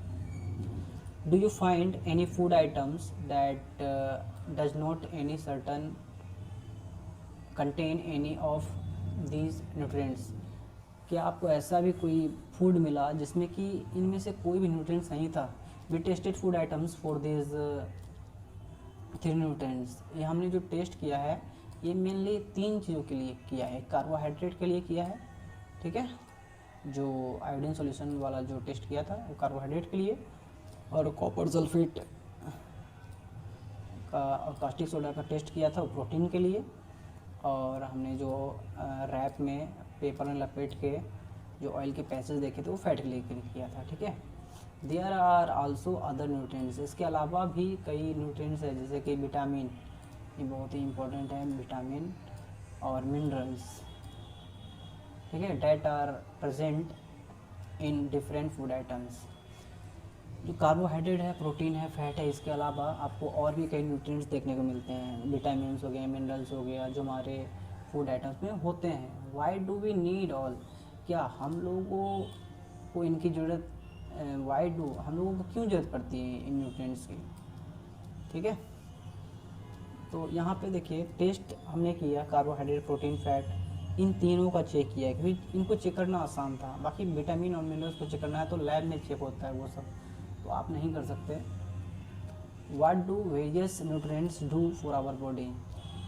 Do you find any food items that does not any certain contain any of these nutrients, क्या आपको ऐसा भी कोई फूड मिला जिसमें कि इनमें से कोई भी न्यूट्रिएंट्स नहीं था? We tested food items for this three nutrients, ये हमने जो टेस्ट किया है ये मेनली तीन चीज़ों के लिए किया है। कार्बोहाइड्रेट के लिए किया है, ठीक है, जो आयोडीन सॉल्यूशन वाला जो टेस्ट किया था वो कार्बोहाइड्रेट के लिए, और कॉपर सल्फेट का और कास्टिक सोडा का टेस्ट किया था वो प्रोटीन के लिए, और हमने जो रैप में पेपर में लपेट के जो ऑयल के पैसेज देखे थे वो फैट के लिए किया था, ठीक है। There are also other nutrients, इसके अलावा भी कई न्यूट्रिएंट्स है जैसे कि विटामिन, ये बहुत ही इंपॉर्टेंट है, विटामिन और मिनरल्स, ठीक है, that are present in different food items. जो कार्बोहाइड्रेट है, प्रोटीन है, फैट है, इसके अलावा आपको और भी कई न्यूट्रिएंट्स देखने को मिलते हैं, विटामिन हो गए, मिनरल्स हो गया, जो हमारे फूड आइटम्स में होते हैं। Why do we need all, क्या हम लोगों को इनकी ज़रूरत, वाई डू हम लोगों को क्यों ज़रूरत पड़ती है इन न्यूट्रिएंट्स की, ठीक है। तो यहाँ पे देखिए टेस्ट हमने किया कार्बोहाइड्रेट, प्रोटीन, फैट, इन तीनों का चेक किया क्योंकि इनको चेक करना आसान था। बाकी विटामिन और मिनरल्स को चेक करना है तो लैब में चेक होता है वो सब, तो आप नहीं कर सकते। What do various nutrients do for our body,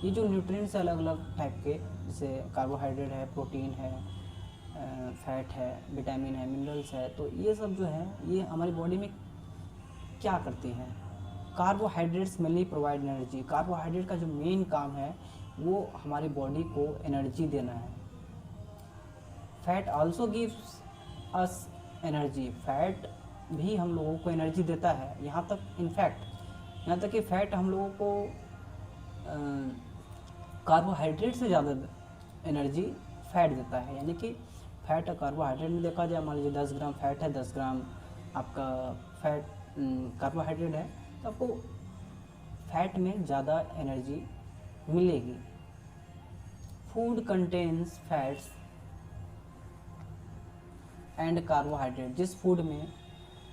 ये जो न्यूट्रिएंट्स अलग अलग टाइप के, जैसे कार्बोहाइड्रेट है, प्रोटीन है, फैट है, विटामिन है, मिनरल्स है, तो ये सब जो है ये हमारी बॉडी में क्या करती हैं? Carbohydrates mainly provide energy, carbohydrate का जो मेन काम है वो हमारी बॉडी को एनर्जी देना है। Fat also gives us energy, fat भी हम लोगों को एनर्जी देता है। यहाँ तक इनफैक्ट यहाँ तक कि फैट हम लोगों को कार्बोहाइड्रेट से ज़्यादा एनर्जी फैट देता है, यानी कि फैट और कार्बोहाइड्रेट में देखा जाए, मान लीजिए 10 ग्राम फैट है, 10 ग्राम आपका फैट कार्बोहाइड्रेट है, तो आपको फैट में ज़्यादा एनर्जी मिलेगी। Food contains fats and carbohydrate, जिस फूड में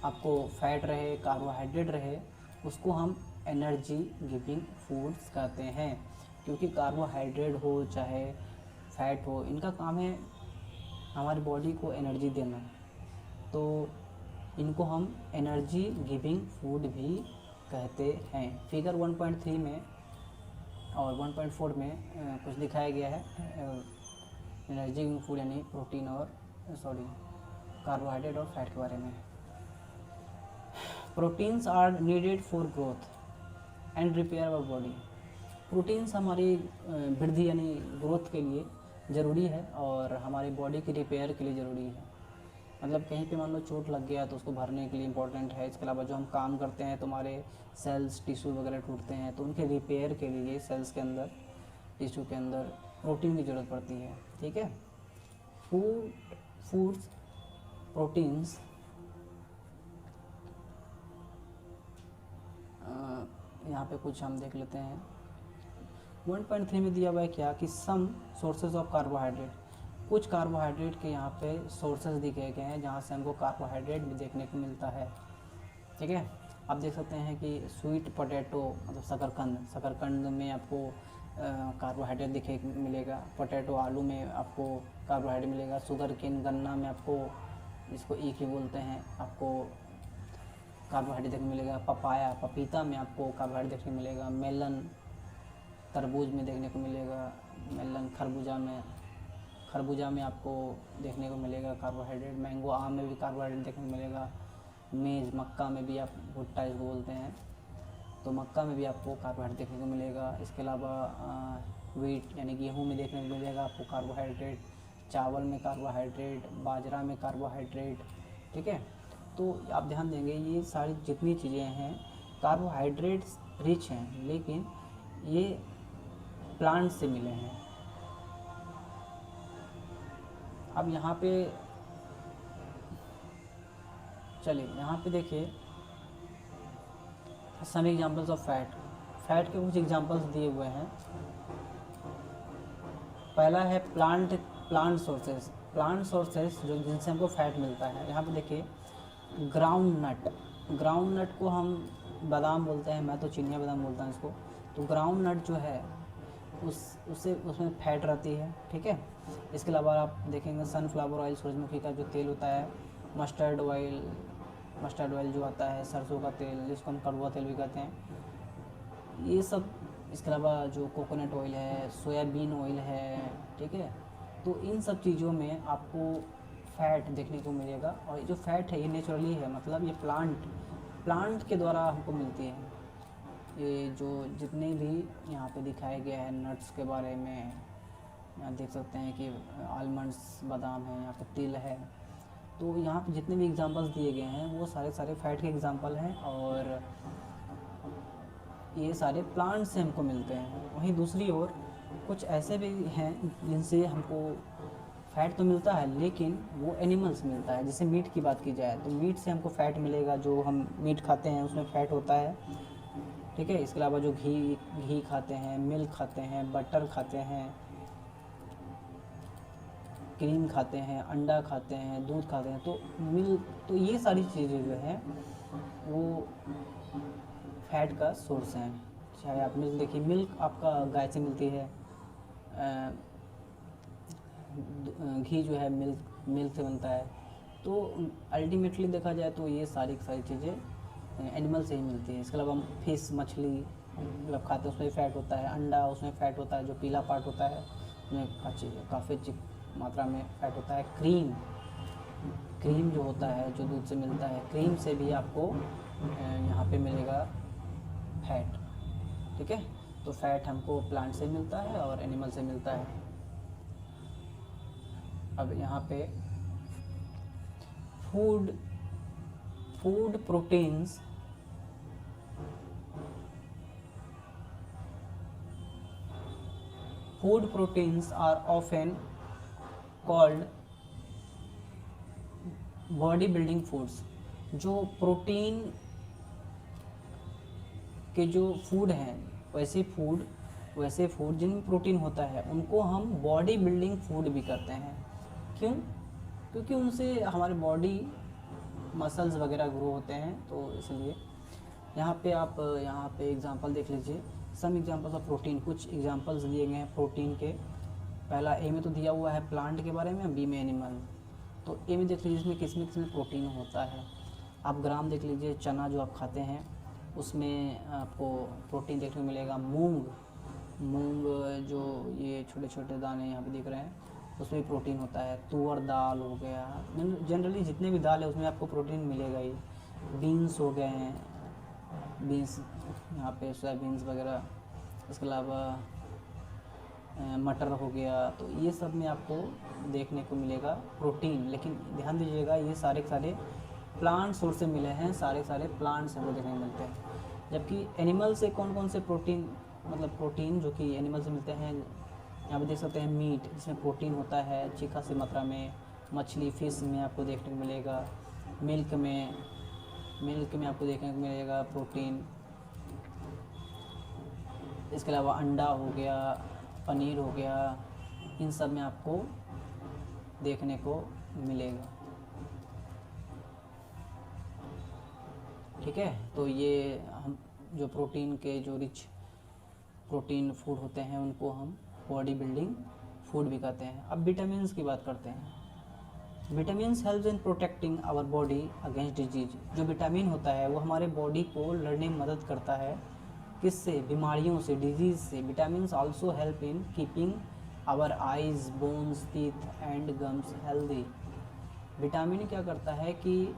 आपको फैट रहे, कार्बोहाइड्रेट रहे, उसको हम एनर्जी गिविंग फूड्स कहते हैं, क्योंकि कार्बोहाइड्रेट हो चाहे फैट हो, इनका काम है हमारी बॉडी को एनर्जी देना, तो इनको हम एनर्जी गिविंग फूड भी कहते हैं। फिगर 1.3 में और 1.4 में कुछ दिखाया गया है एनर्जी गिविंग फूड यानी प्रोटीन और कार्बोहाइड्रेट और फैट के बारे में। Proteins are needed for growth and repair our body, proteins हमारी वृद्धि यानी ग्रोथ के लिए ज़रूरी है और हमारी बॉडी की रिपेयर के लिए ज़रूरी है। मतलब कहीं पे मान लो चोट लग गया तो उसको भरने के लिए इम्पोर्टेंट है। इसके अलावा जो हम काम करते हैं तो हमारे सेल्स टिश्यू वगैरह टूटते हैं तो उनके रिपेयर के लिए सेल्स के अंदर, टिश्यू के अंदर प्रोटीन की ज़रूरत पड़ती है, ठीक है। फूड्स प्रोटीन्स यहाँ पे कुछ हम देख लेते हैं। 1.3 में दिया हुआ है क्या कि सम सोर्सेज ऑफ कार्बोहाइड्रेट, कुछ कार्बोहाइड्रेट के यहाँ पे सोर्सेज दिखे गए हैं जहाँ से हमको कार्बोहाइड्रेट भी देखने को मिलता है, ठीक है। आप देख सकते हैं कि स्वीट पोटैटो मतलब शकरकंद में आपको कार्बोहाइड्रेट दिखे मिलेगा, पोटैटो आलू में आपको कार्बोहाइड्रेट मिलेगा, शुगर केन गन्ना में आपको, जिसको ईख बोलते हैं, आपको कार्बोहाइड्रेट देखने मिलेगा, पपाया पपीता में आपको कार्बोहाइड्रेट देखने मिलेगा, मेलन तरबूज में देखने को मिलेगा, मेलन खरबूजा में आपको देखने को मिलेगा कार्बोहाइड्रेट, मैंगो आम में भी कार्बोहाइड्रेट देखने को मिलेगा, मेज़ मक्का में भी, आप भुट्टा इसको बोलते हैं, तो मक्का में भी आपको कार्बोहाइड्रेट देखने को मिलेगा। इसके अलावा वीट यानी गेहूँ में देखने को मिलेगा आपको कार्बोहाइड्रेट, चावल में कार्बोहाइड्रेट, बाजरा में कार्बोहाइड्रेट, ठीक है। तो आप ध्यान देंगे ये सारी जितनी चीज़ें हैं कार्बोहाइड्रेट्स रिच हैं, लेकिन ये प्लांट से मिले हैं। अब यहाँ पे चलिए यहाँ पे देखिए सम एग्जांपल्स ऑफ फैट के कुछ एग्जांपल्स दिए हुए हैं। पहला है प्लांट सोर्सेस जो जिनसे हमको फैट मिलता है। यहाँ पे देखिए ग्राउंड नट को हम बादाम बोलते हैं, मैं तो चिनिया बादाम बोलता हूँ इसको। तो ग्राउंड नट जो है उसमें फैट रहती है, ठीक है। इसके अलावा आप देखेंगे सनफ्लावर ऑयल, सूरजमुखी का जो तेल होता है, मस्टर्ड ऑयल जो आता है, सरसों का तेल जिसको हम कड़वा तेल भी कहते हैं, ये सब। इसके अलावा जो कोकोनट ऑयल है, सोयाबीन ऑयल है, ठीक है। तो इन सब चीज़ों में आपको फ़ैट देखने को मिलेगा, और जो फ़ैट है ये नेचुरली है, मतलब ये प्लांट के द्वारा हमको मिलती है। ये जो जितने भी यहाँ पे दिखाया गया है नट्स के बारे में, यहाँ देख सकते हैं कि आलमंड्स बादाम है, यहाँ पे तिल है, तो यहाँ पे जितने भी एग्जांपल्स दिए गए हैं वो सारे फ़ैट के एग्जांपल हैं, और ये सारे प्लांट से हमको मिलते हैं। वहीं दूसरी ओर कुछ ऐसे भी हैं जिनसे हमको फ़ैट तो मिलता है, लेकिन वो एनिमल से मिलता है। जैसे मीट की बात की जाए तो मीट से हमको फ़ैट मिलेगा, जो हम मीट खाते हैं उसमें फ़ैट होता है, ठीक है। इसके अलावा जो घी खाते हैं, मिल्क खाते हैं, बटर खाते हैं, क्रीम खाते हैं, अंडा खाते हैं, दूध खाते हैं, तो ये सारी चीज़ें जो हैं वो फैट का सोर्स हैं। चाहे आप मिल्क देखिए, मिल्क आपका गाय से मिलती है, घी जो है मिल्क से बनता है। तो अल्टीमेटली देखा जाए तो ये सारी चीज़ें एनिमल से ही मिलती है। इसके अलावा फिश मछली मतलब खाते हैं, उसमें फ़ैट होता है, अंडा उसमें फ़ैट होता है, जो पीला पार्ट होता है उसमें काफ़ी मात्रा में फ़ैट होता है। क्रीम जो होता है जो दूध से मिलता है, क्रीम से भी आपको यहाँ पे मिलेगा फैट, ठीक है। तो फैट हमको प्लांट से मिलता है और एनिमल से मिलता है। अब यहाँ पे food proteins are often called body building foods. जो प्रोटीन के जो फूड हैं, वैसे फूड जिनमें प्रोटीन होता है उनको हम बॉडी बिल्डिंग फूड भी कहते हैं। क्यों? क्योंकि उनसे हमारे बॉडी मसल्स वगैरह ग्रो होते हैं, तो इसलिए यहाँ पे एग्जांपल देख लीजिए, सम एग्जांपल्स ऑफ प्रोटीन। कुछ एग्जांपल्स दिए गए हैं प्रोटीन के। पहला ए में तो दिया हुआ है प्लांट के बारे में, बी में एनिमल। तो ए में देख लीजिए इसमें किसमें प्रोटीन होता है। आप ग्राम देख लीजिए, चना जो आप खाते हैं उसमें आपको प्रोटीन देखने को मिलेगा। मूंग जो ये छोटे छोटे दाने यहाँ पे दिख रहे हैं उसमें प्रोटीन होता है। तुअर दाल हो गया, जनरली जितने भी दाल है उसमें आपको प्रोटीन मिलेगा ही। बीन्स हो गए हैं, बीन्स यहाँ पे सोयाबीन्स वगैरह। इसके अलावा मटर हो गया, तो ये सब में आपको देखने को मिलेगा प्रोटीन। लेकिन ध्यान दीजिएगा ये सारे के सारे प्लांट सोर्स से मिले हैं, सारे प्लांट से हमको देखने को मिलते हैं। जबकि एनिमल से कौन कौन से प्रोटीन जो कि एनिमल से मिलते हैं, यहाँ पे देख सकते हैं मीट, जिसमें प्रोटीन होता है अच्छी खासी मात्रा में। मछली, फिश में आपको देखने को मिलेगा। मिल्क में आपको देखने को मिलेगा प्रोटीन। इसके अलावा अंडा हो गया, पनीर हो गया, इन सब में आपको देखने को मिलेगा। ठीक है, तो ये हम जो प्रोटीन के जो रिच प्रोटीन फूड होते हैं उनको हम बॉडी बिल्डिंग फूड भी कहते हैं। अब विटामिन्स की बात करते हैं। Vitamins help in protecting our body against disease. जो विटामिन होता है वो हमारे बॉडी को लड़ने में मदद करता है, किससे? बीमारियों से, डिजीज से। Vitamins also help in keeping our eyes, bones, teeth and gums healthy. Vitamin क्या करता है कि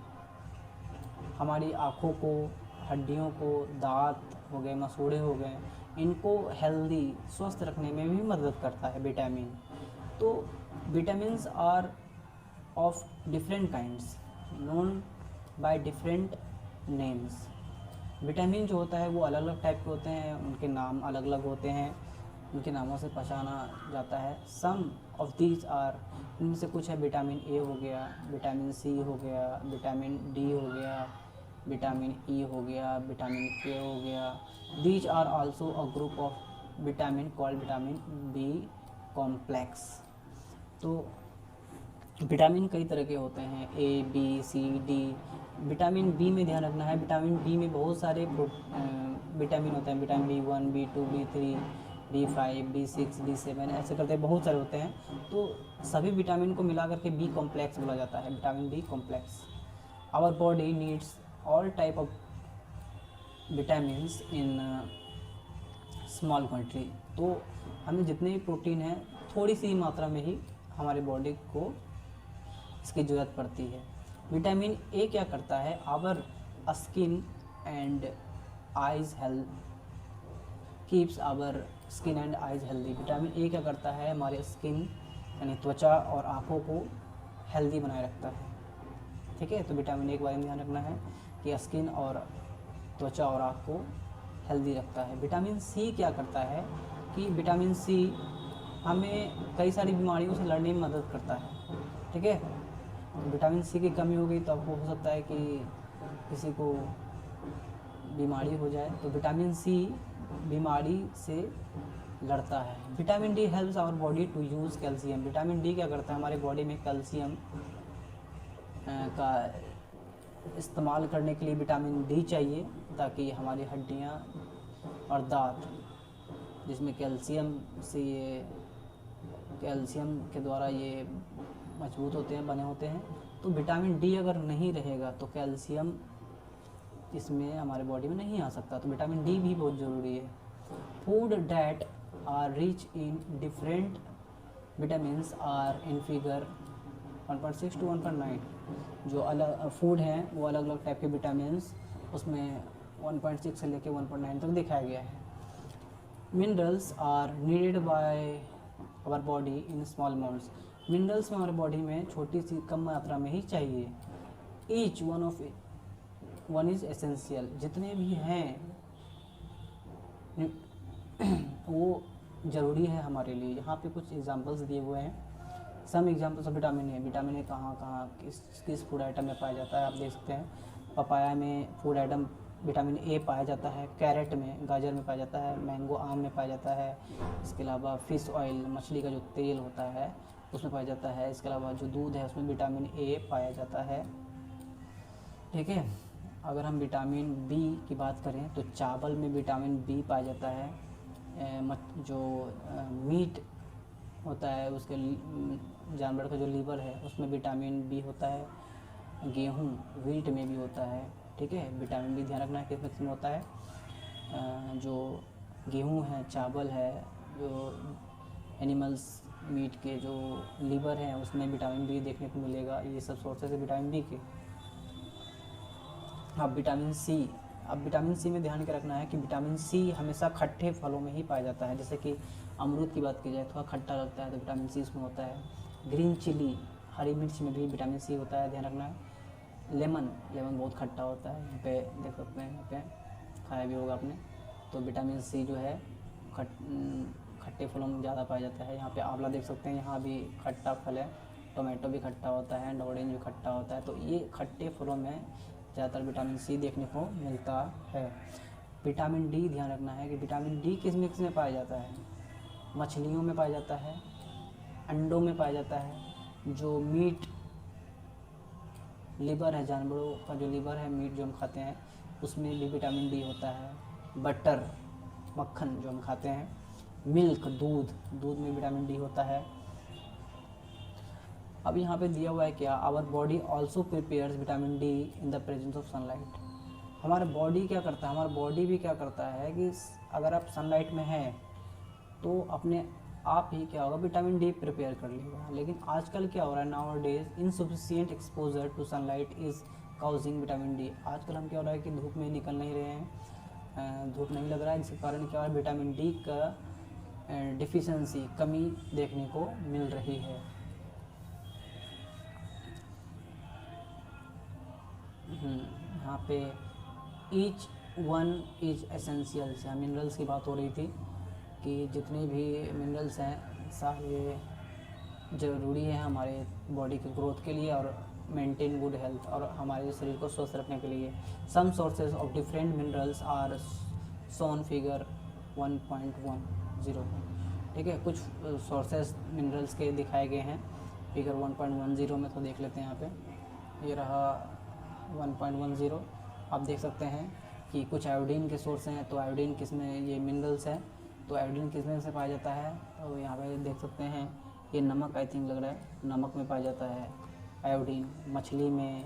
हमारी आँखों को, हड्डियों को, दांत हो गए, मसूड़े हो गए, इनको हेल्दी, स्वस्थ रखने में भी मदद करता है विटामिन। तो vitamins are of different kinds known by different names. Vitamin जो होता है वो अलग अलग टाइप के होते हैं, उनके नाम अलग अलग होते हैं, उनके नामों से पहचाना जाता है। सम ऑफ दीज आर, इनमें से कुछ है विटामिन ए हो गया, विटामिन सी हो गया, विटामिन डी हो गया, विटामिन ई हो गया, विटामिन के हो गया। These are also a group of vitamin called vitamin B complex. तो विटामिन कई तरह के होते हैं, A B C D. Vitamin B में ध्यान रखना है, विटामिन बी में बहुत सारे विटामिन होते हैं। Vitamin B1, B2, B3, B5, B6, B7, ऐसे करते बहुत सारे होते हैं। तो सभी विटामिन को मिला करके बी कॉम्प्लेक्स बोला जाता है, vitamin B complex. Our body needs all type of vitamins in small quantity. तो हमें जितने भी प्रोटीन है थोड़ी सी मात्रा में ही हमारे बॉडी को इसकी ज़रूरत पड़ती है। विटामिन ए क्या करता है? Our skin and eyes health, keeps our skin and eyes healthy. Vitamin A क्या करता है? हमारे स्किन यानी त्वचा और आँखों को हेल्दी बनाए रखता है। ठीक है, तो विटामिन ए के बारे में ध्यान रखना है कि स्किन और त्वचा और आँख को हेल्दी रखता है। विटामिन सी क्या करता है कि विटामिन सी हमें कई सारी बीमारियों से लड़ने में मदद करता है। ठीक है, तो विटामिन सी की कमी हो गई तो आपको हो सकता है कि किसी को बीमारी हो जाए, तो विटामिन सी बीमारी से लड़ता है। Vitamin D helps our body to use calcium. Vitamin D क्या करता है? हमारे बॉडी में कैल्शियम का इस्तेमाल करने के लिए विटामिन डी चाहिए, ताकि हमारी हड्डियाँ और दांत, जिसमें कैल्शियम से ये कैल्शियम के द्वारा ये मजबूत होते हैं, बने होते हैं। तो विटामिन डी अगर नहीं रहेगा तो कैल्शियम इसमें हमारे बॉडी में नहीं आ सकता। तो विटामिन डी भी बहुत ज़रूरी है। Food that are rich in different vitamins are in figure 1.6 to 1.9। जो अलग फूड हैं वो अलग अलग टाइप के विटामिन्स उसमें 1.6 से लेकर 1.9 तक दिखाया गया है। Minerals are needed by our body in small amounts. Minerals में हमारे बॉडी में छोटी सी कम मात्रा में ही चाहिए। Each one is essential. जितने भी हैं वो ज़रूरी है हमारे लिए। यहाँ पे कुछ एग्जांपल्स दिए हुए हैं। Some examples of vitamin A. Vitamin A कहाँ कहाँ किस फूड आइटम में पाया जाता है आप देख सकते हैं। पपाया में फूड आइटम विटामिन ए पाया जाता है। कैरेट में, गाजर में पाया जाता है। मैंगो, आम में पाया जाता है। इसके अलावा फ़िश ऑयल, मछली का जो तेल होता है उसमें पाया जाता है। इसके अलावा जो दूध है उसमें विटामिन ए पाया जाता है। ठीक है, अगर हम विटामिन बी की बात करें तो चावल में विटामिन बी पाया जाता है। जो मीट होता है उसके जानवर का जो लीवर है उसमें विटामिन बी होता है। गेहूँ, व्हीट में भी होता है। ठीक है, विटामिन बी ध्यान रखना है किस किस में होता है। जो गेहूँ है, चावल है, जो एनिमल्स मीट के जो लीवर हैं उसमें विटामिन बी देखने को मिलेगा। ये सब सोर्सेस है विटामिन बी के। अब विटामिन सी में ध्यान के रखना है कि विटामिन सी हमेशा खट्टे फलों में ही पाया जाता है। जैसे कि अमरूद की बात की जाए, थोड़ा खट्टा लगता है तो विटामिन सी उसमें होता है। ग्रीन चिली, हरी मिर्च में भी विटामिन सी होता है, ध्यान रखना है। लेमन बहुत खट्टा होता है, यहाँ पे देख सकते हैं, यहाँ पे खाया भी होगा आपने। तो विटामिन सी जो है खट्टे फलों में ज़्यादा पाया जाता है। यहाँ पे आंवला देख सकते हैं, यहाँ भी खट्टा फल है, टोमेटो भी खट्टा होता है एंड ऑरेंज भी खट्टा होता है। तो ये खट्टे फलों में ज़्यादातर विटामिन सी देखने को मिलता है। विटामिन डी ध्यान रखना है कि विटामिन डी किस मिक्स में पाया जाता है, मछलियों में पाया जाता है, अंडों में पाया जाता है, जो मीट लिवर है, जानवरों का जो लिवर है, मीट जो हम खाते हैं उसमें भी विटामिन डी होता है, बटर मक्खन जो हम खाते हैं, मिल्क दूध में विटामिन डी होता है। अब यहाँ पे दिया हुआ है क्या, our body also prepares vitamin D in the presence of sunlight. हमारा बॉडी क्या करता है, हमारा बॉडी भी क्या करता है कि अगर आप सनलाइट में हैं तो अपने आप ही क्या होगा, विटामिन डी प्रिपेयर कर लेगा। लेकिन आजकल क्या हो रहा है, nowadays insufficient exposure to sunlight is causing vitamin D. आजकल हम क्या हो रहा है कि धूप में निकल नहीं रहे हैं, धूप नहीं लग रहा है, जिसके कारण क्या हो रहा है, विटामिन डी का डिफिशेंसी कमी देखने को मिल रही है। यहाँ पे ईच वन इज एसेंशियल, यहाँ मिनरल्स की बात हो रही थी कि जितने भी मिनरल्स हैं सारे ज़रूरी हैं हमारे बॉडी के ग्रोथ के लिए और मेंटेन गुड हेल्थ और हमारे शरीर को स्वस्थ रखने के लिए। Some sources of different minerals are shown figure 1.10। ठीक है, कुछ सोर्सेज मिनरल्स के दिखाए गए हैं फिगर 1.10 में। तो देख लेते हैं, यहाँ पे ये रहा 1.10। आप देख सकते हैं कि कुछ आयोडीन के सोर्स हैं, तो आयोडीन किस में, ये मिनरल्स हैं, तो आयोडीन किस में से पाया जाता है, तो यहाँ पे देख सकते हैं ये नमक, आई थिंक लग रहा है नमक में पाया जाता है आयोडीन, मछली में,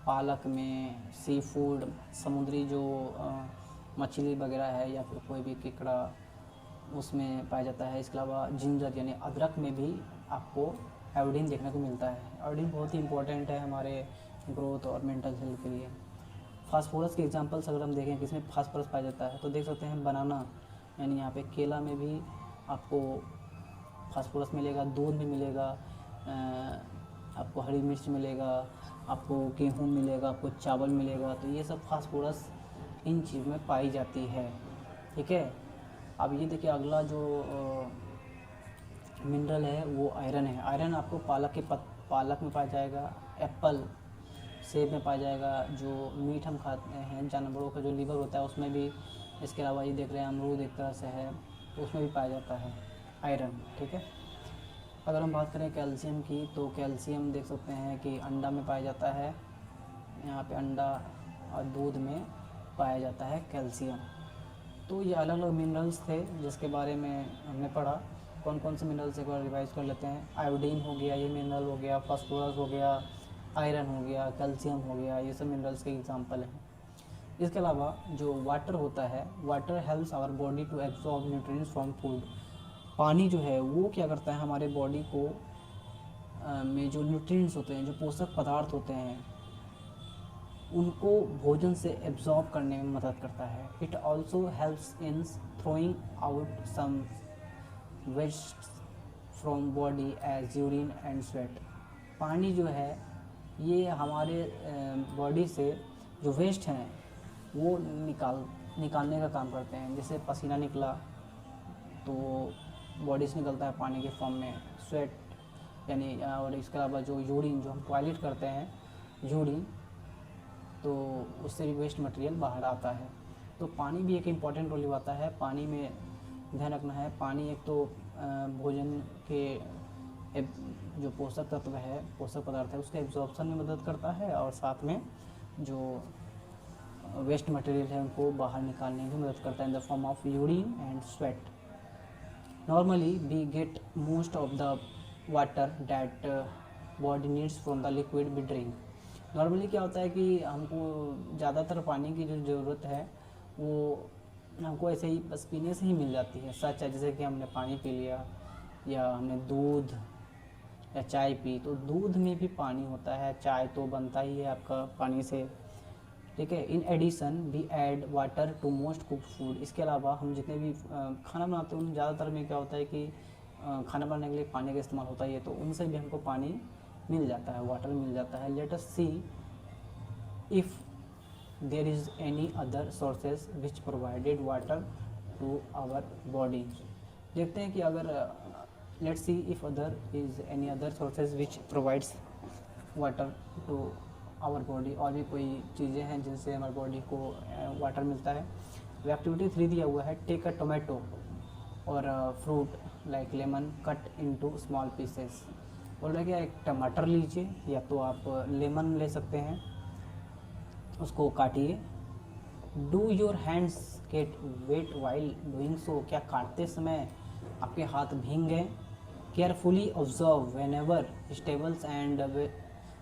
पालक में, सी फूड, समुद्री जो मछली वगैरह है या फिर कोई भी केकड़ा उसमें पाया जाता है। इसके अलावा जिंजर यानी अदरक में भी आपको आयोडीन देखने को मिलता है। आयोडीन बहुत ही इंपॉर्टेंट है हमारे ग्रोथ और मेंटल हेल्थ के लिए। फास्फोरस के एग्जांपल्स अगर हम देखें किसमें फास्फोरस पाया जाता है, तो देख सकते हैं बनाना यानी यहाँ पे केला में भी आपको फास्फोरस मिलेगा, दूध में मिलेगा, आपको हरी मिर्च मिलेगा, आपको गेहूँ मिलेगा, आपको चावल मिलेगा। तो ये सब फास्फोरस इन चीज़ में पाई जाती है। ठीक है, अब ये देखिए अगला जो मिनरल है वो आयरन है। आयरन आपको पालक में पाया जाएगा, एप्पल सेब में पाया जाएगा, जो मीट हम खाते हैं जानवरों का जो लीवर होता है उसमें भी। इसके अलावा ये देख रहे हैं अमरूद एक तरह से है, तो उसमें भी पाया जाता है आयरन। ठीक है, अगर हम बात करें कैल्शियम की, तो कैल्शियम देख सकते हैं कि अंडा में पाया जाता है, यहाँ पे अंडा और दूध में पाया जाता है कैल्शियम। तो ये अलग अलग मिनरल्स थे जिसके बारे में हमने पढ़ा। कौन कौन से मिनरल्स एक बार रिवाइज कर लेते हैं। आयोडीन हो गया, ये मिनरल हो गया, फास्फोरस हो गया, आयरन हो गया, कैल्शियम हो गया, ये सब मिनरल्स के एग्जांपल हैं। इसके अलावा जो वाटर होता है, water helps our body to absorb nutrients from food. पानी जो है वो क्या करता है, हमारे बॉडी को में जो न्यूट्रिएंट्स होते हैं, जो पोषक पदार्थ होते हैं, उनको भोजन से एब्जॉर्ब करने में मदद करता है। It also helps in throwing out some waste from body as urine and sweat. पानी जो है ये हमारे बॉडी से जो वेस्ट हैं वो निकालने का काम करते हैं। जैसे पसीना निकला तो बॉडी से निकलता है पानी के फॉर्म में, स्वेट यानी, और इसके अलावा जो यूरिन जो हम टॉयलेट करते हैं यूरिन, तो उससे भी वेस्ट मटेरियल बाहर आता है। तो पानी भी एक इम्पॉर्टेंट रोल निभाता है। पानी में ध्यान रखना है, पानी एक तो भोजन के जो पोषक तत्व है, पोषक पदार्थ है, उसके एब्जॉर्प्शन में मदद करता है और साथ में जो वेस्ट मटेरियल है उनको बाहर निकालने में मदद करता है in the form of urine and sweat. Normally we get most of the water that body needs from the liquid we drink. Normally क्या होता है कि हमको ज़्यादातर पानी की जो ज़रूरत है वो हमको ऐसे ही बस पीने से ही मिल जाती है। सच है, जैसे कि हमने पानी पी लिया या हमने दूध या चाय पी, तो दूध में भी पानी होता है, चाय तो बनता ही है आपका पानी से। ठीक है, in addition we add water to most cook food. इसके अलावा हम जितने भी खाना बनाते हैं उन ज़्यादातर में क्या होता है कि खाना बनाने के लिए पानी का इस्तेमाल होता ही है, तो उनसे भी हमको पानी मिल जाता है, वाटर मिल जाता है। Let us see if there is any other sources which provided water to our body. देखते हैं कि अगर let's see if other is any other sources which provides water to our body, और भी कोई चीज़ें हैं जिनसे हमारी बॉडी को वाटर मिलता है। वो एक्टिविटी 3 दिया हुआ है, टेक अ टोमेटो और fruit like lemon cut into small pieces. बोल रहा है कि एक टमाटर लीजिए या तो आप लेमन ले सकते हैं, उसको काटिए। Do your hands get wet while doing so, क्या काटते समय आपके हाथ भीग गए। Carefully observe whenever vegetables and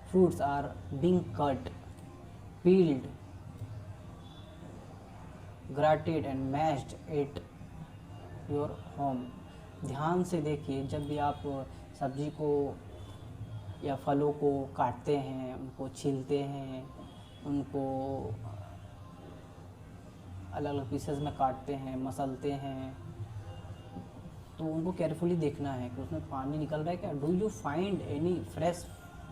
fruits are being cut, peeled, grated and mashed at your home. ध्यान से देखिए, जब भी आप सब्जी को या फलों को काटते हैं, उनको छीलते हैं, उनको अलग अलग पीसेस में काटते हैं, मसलते हैं, तो उनको केयरफुली देखना है कि उसमें पानी निकल रहा है क्या। Do you find any fresh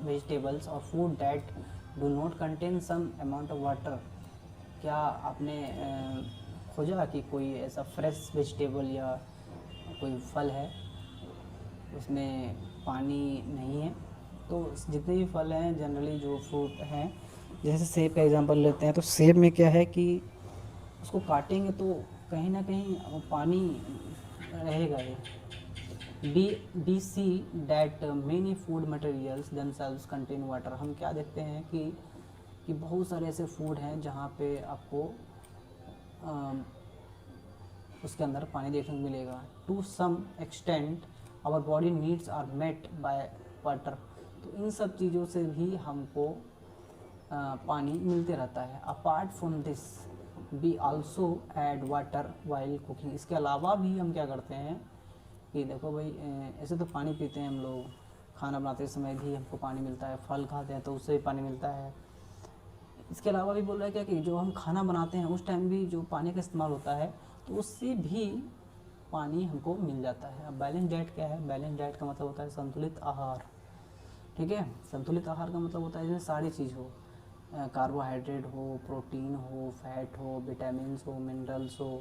vegetables or food that do not contain some amount of water, क्या आपने खोजा कि कोई ऐसा फ्रेश वेजिटेबल या कोई फल है उसमें पानी नहीं है। तो जितने भी फल हैं जनरली जो फ्रूट हैं, जैसे सेब का एग्जांपल लेते हैं, तो सेब में क्या है कि उसको काटेंगे तो कहीं ना कहीं पानी रहेगा ही। Be see that many food materials themselves contain water. हम क्या देखते हैं कि बहुत सारे ऐसे फूड हैं जहाँ पे आपको उसके अंदर पानी देखने को मिलेगा। To some extent our body needs are met by water. तो इन सब चीज़ों से भी हमको पानी मिलते रहता है। Apart from this we also add water while cooking. इसके अलावा भी हम क्या करते हैं कि देखो भाई, ऐसे तो पानी पीते हैं हम लोग, खाना बनाते समय भी हमको पानी मिलता है, फल खाते हैं तो उससे भी पानी मिलता है। इसके अलावा भी बोल रहा है क्या कि जो हम खाना बनाते हैं उस टाइम भी जो पानी का इस्तेमाल होता है तो उससे भी पानी हमको मिल जाता है। अब बैलेंस डाइट क्या है? बैलेंस डाइट का मतलब होता है संतुलित आहार। ठीक है, संतुलित आहार का मतलब होता है जिसमें सारी चीज़ हो, कार्बोहाइड्रेट हो, प्रोटीन हो, फैट हो, विटामिन्स हो, मिनरल्स हो,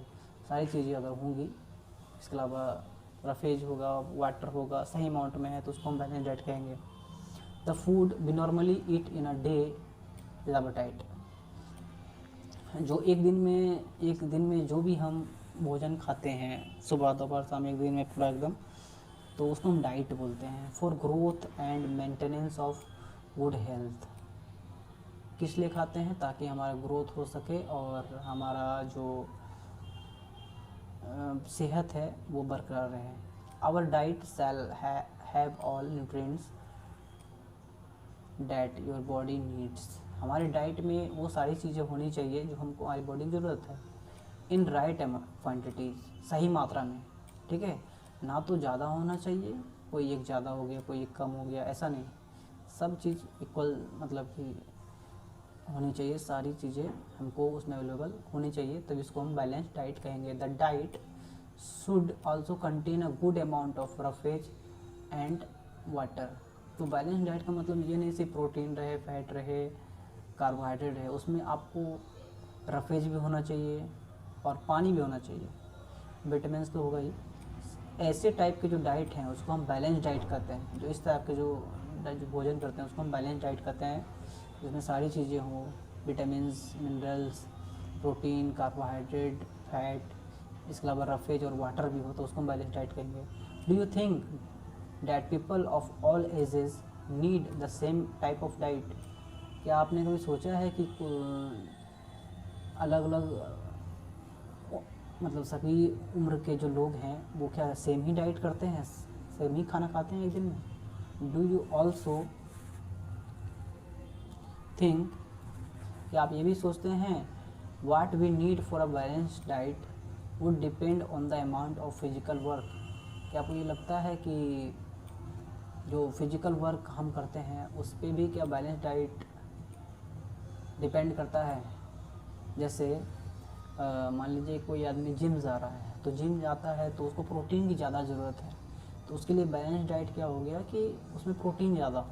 सारी चीज़ें अगर होंगी। इसके अलावा रफेज होगा, वाटर होगा, सही अमाउंट में है तो उसको हम बैलेंस डाइट कहेंगे। The food we normally eat in a day is appetite. जो एक दिन में जो भी हम भोजन खाते हैं, सुबह दोपहर शाम, एक दिन में पूरा एकदम, तो उसको हम डाइट बोलते हैं। For growth and maintenance of good health. किस लिए खाते हैं? ताकि हमारा ग्रोथ हो सके और हमारा जो सेहत है वो बरकरार रहे। Our diet shall have all nutrients that your body needs. हमारी डाइट में वो सारी चीज़ें होनी चाहिए जो हमको हमारी बॉडी की ज़रूरत है। इन राइट क्वान्टिटीज़, सही मात्रा में। ठीक है, ना तो ज़्यादा होना चाहिए, कोई एक ज़्यादा हो गया, कोई एक कम हो गया, ऐसा नहीं। सब चीज़ इक्वल मतलब कि होनी चाहिए, सारी चीज़ें हमको उसमें अवेलेबल होनी चाहिए, तब इसको हम बैलेंस डाइट कहेंगे। The diet should also contain a good amount of roughage and water. तो बैलेंस डाइट का मतलब ये नहीं सिर्फ प्रोटीन रहे, फैट रहे, कार्बोहाइड्रेट रहे, उसमें आपको रफेज भी होना चाहिए और पानी भी होना चाहिए, विटामिन्स तो होगा ही। ऐसे टाइप के जो डाइट हैं उसको हम बैलेंस डाइट कहते हैं। जो इस टाइप के जो भोजन करते हैं उसको हम बैलेंस डाइट कहते हैं, जिसमें सारी चीज़ें हों, vitamins, minerals, protein, carbohydrate, fat, इसके अलावा रफेज और वाटर भी हो, तो उसको हम बैलेंस डाइट कहेंगे। Do you think that people of all ages need the same type of diet? क्या आपने कभी सोचा है कि अलग अलग मतलब सभी उम्र के जो लोग हैं वो क्या सेम ही डाइट करते हैं, सेम ही खाना खाते हैं एक दिन में? डू यू ऑल्सो थिंक, क्या आप ये भी सोचते हैं, what we need for a balance diet would depend on the amount of physical work? क्या आपको ये लगता है कि जो फिजिकल वर्क हम करते हैं उस पर भी क्या बैलेंस डाइट डिपेंड करता है? जैसे मान लीजिए कोई आदमी जिम जा रहा है, तो जिम जाता है तो उसको प्रोटीन की ज़्यादा ज़रूरत है, तो उसके लिए बैलेंस डाइट क्या हो गया कि उसमें प्रोटीन ज़्यादा हो।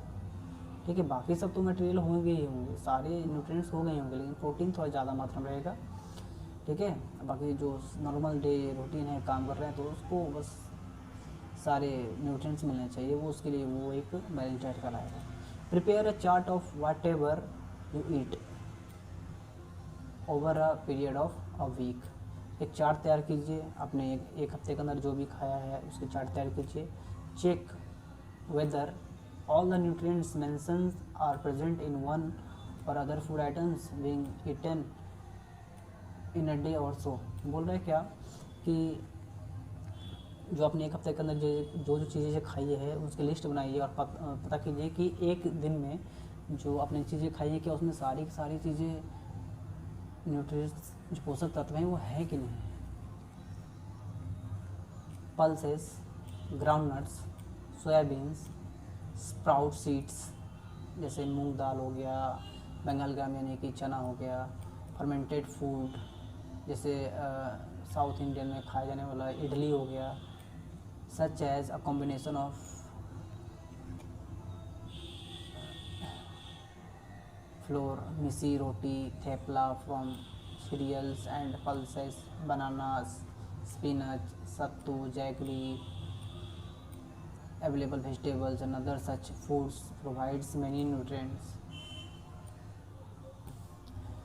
ठीक है, बाकी सब तो मटेरियल होंगे ही होंगे, सारे न्यूट्रिएंट्स हो गए होंगे, लेकिन प्रोटीन थोड़ा ज़्यादा मात्रा में रहेगा। ठीक है, बाकी जो नॉर्मल डे रूटीन है, काम कर रहे हैं, तो उसको बस सारे न्यूट्रिएंट्स मिलने चाहिए, वो उसके लिए वो एक बैलेंस डाइट कहलाएगा। Prepare a chart of whatever you eat over a period of a week. एक चार्ट तैयार कीजिए, अपने एक हफ्ते के अंदर जो भी खाया है उसके चार्ट तैयार कीजिए। Check whether all the nutrients mentioned are present in one or other food items being eaten in a day or so. बोल रहे हैं क्या कि जो आपने एक हफ्ते के अंदर जो जो चीज़ें खाई है उसकी लिस्ट बनाइए और पता कीजिए कि एक दिन में जो आपने चीज़ें खाई है क्या उसमें सारी की सारी चीज़ें न्यूट्रिएंट्स जो पोषक तत्व हैं वो है कि नहीं। Pulses, groundnuts, soya beans, sprout seeds जैसे मूंग दाल हो गया, बंगाल ग्राम यानी कि चना हो गया, फर्मेंटेड फूड जैसे साउथ इंडियन में खाया जाने वाला इडली हो गया, such as a combination of flour, missi roti, thepla from cereals and pulses, bananas, spinach, sattu, jaggery, available vegetables and other such foods provides many nutrients।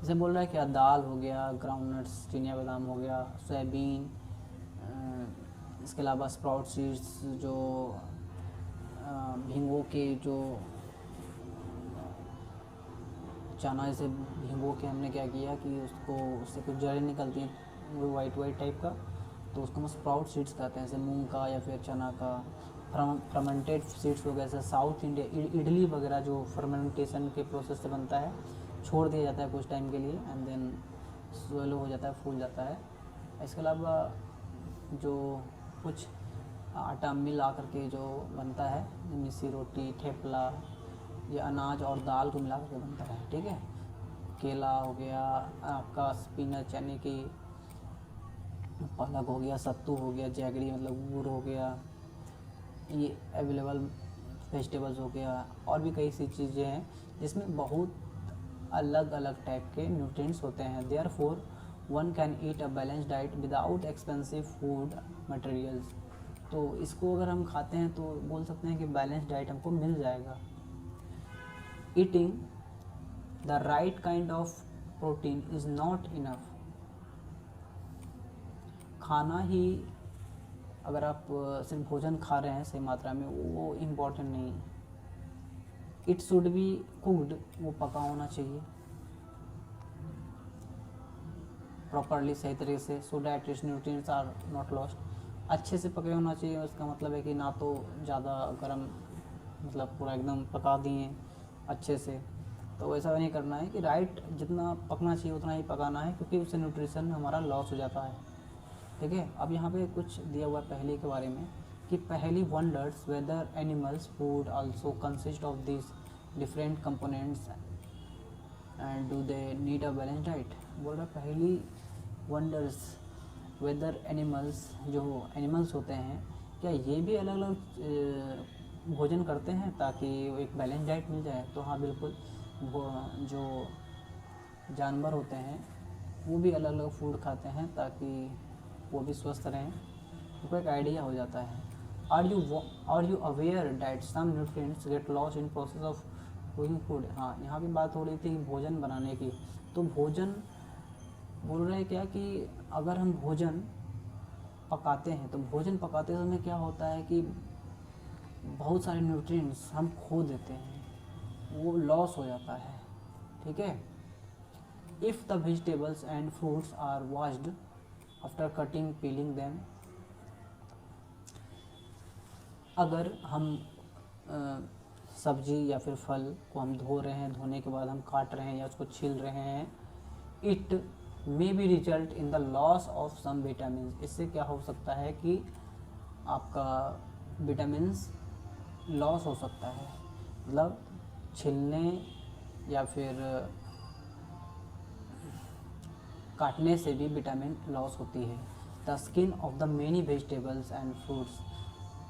जैसे बोल रहा है क्या दाल हो गया, ग्राउंडनट्स चिनिया बादाम हो गया, सोयाबीन, इसके अलावा स्प्राउट सीड्स जो भिंगो के जो चना जैसे भिंगो के हमने क्या किया कि उसको उससे कुछ जड़ें निकलती हैं वो वाइट वाइट टाइप का, तो उसको हम स्प्राउट सीड्स कहते हैं, जैसे मूंग का या फिर चना का। फर्मेंटेड सीड्स वगैरह जैसे साउथ इंडिया इडली वगैरह जो फर्मेंटेशन के प्रोसेस से बनता है, छोड़ दिया जाता है कुछ टाइम के लिए एंड देन स्वेलो हो जाता है, फूल जाता है। इसके अलावा जो कुछ आटा मिल आकर के जो बनता है, मिस्सी रोटी, ठेपला, ये अनाज और दाल को मिला करके बनता है, ठीक है। केला हो गया आपका, स्पिनच यानी कि पालक हो गया, सत्तू हो गया, जैगरी मतलब गुड़ हो गया, ये अवेलेबल वेजिटेबल्स हो गया, और भी कई सी चीज़ें हैं जिसमें बहुत अलग अलग टाइप के न्यूट्रिएंट्स होते हैं। Therefore one can eat a balance diet without expensive food materials. तो इसको अगर हम खाते हैं तो बोल सकते हैं कि बैलेंस डाइट हमको मिल जाएगा। Eating the right kind of protein is not enough. खाना ही अगर आप सिर्फ भोजन खा रहे हैं सही मात्रा में वो इम्पॉर्टेंट नहीं है। इट शुड बी कुक्ड, वो पका होना चाहिए प्रॉपरली, सही तरीके से, so that its nutrients are not lost. अच्छे से पके होना चाहिए, उसका मतलब है कि ना तो ज़्यादा गर्म मतलब पूरा एकदम पका दिए अच्छे से, तो वैसा नहीं करना है कि राइट जितना पकना चाहिए उतना ही पकाना है, क्योंकि उससे न्यूट्रिशन हमारा लॉस हो जाता है, ठीक है। अब यहाँ पे कुछ दिया हुआ है पहली के बारे में कि Paheli wonders whether animals food also consist of this different components and do they need a balance diet. बोल रहा पहली वंडर्स वेदर एनिमल्स, जो एनिमल्स होते हैं क्या ये भी अलग अलग भोजन करते हैं ताकि एक बैलेंस डाइट मिल जाए। तो हाँ बिल्कुल, वो जो जानवर होते हैं वो भी अलग अलग फूड खाते हैं ताकि वो भी स्वस्थ रहें, उनको एक आइडिया हो जाता है। Are you aware that some nutrients get lost in process of cooking food. हाँ, यहाँ भी बात हो रही थी भोजन बनाने की, तो भोजन बोल रहे हैं क्या कि अगर हम भोजन पकाते हैं तो भोजन पकाते समय क्या होता है कि बहुत सारे न्यूट्रिएंट्स हम खो देते हैं, वो लॉस हो जाता है, ठीक है। If the vegetables and fruits are washed after cutting peeling them, अगर हम सब्जी या फिर फल को हम धो रहे हैं, धोने के बाद हम काट रहे हैं या उसको छील रहे हैं, it may be result in the loss of some vitamin. इससे क्या हो सकता है कि आपका विटामिन्स लॉस हो सकता है, मतलब छीलने या फिर काटने से भी विटामिन लॉस होती है। The skin of the many vegetables and fruits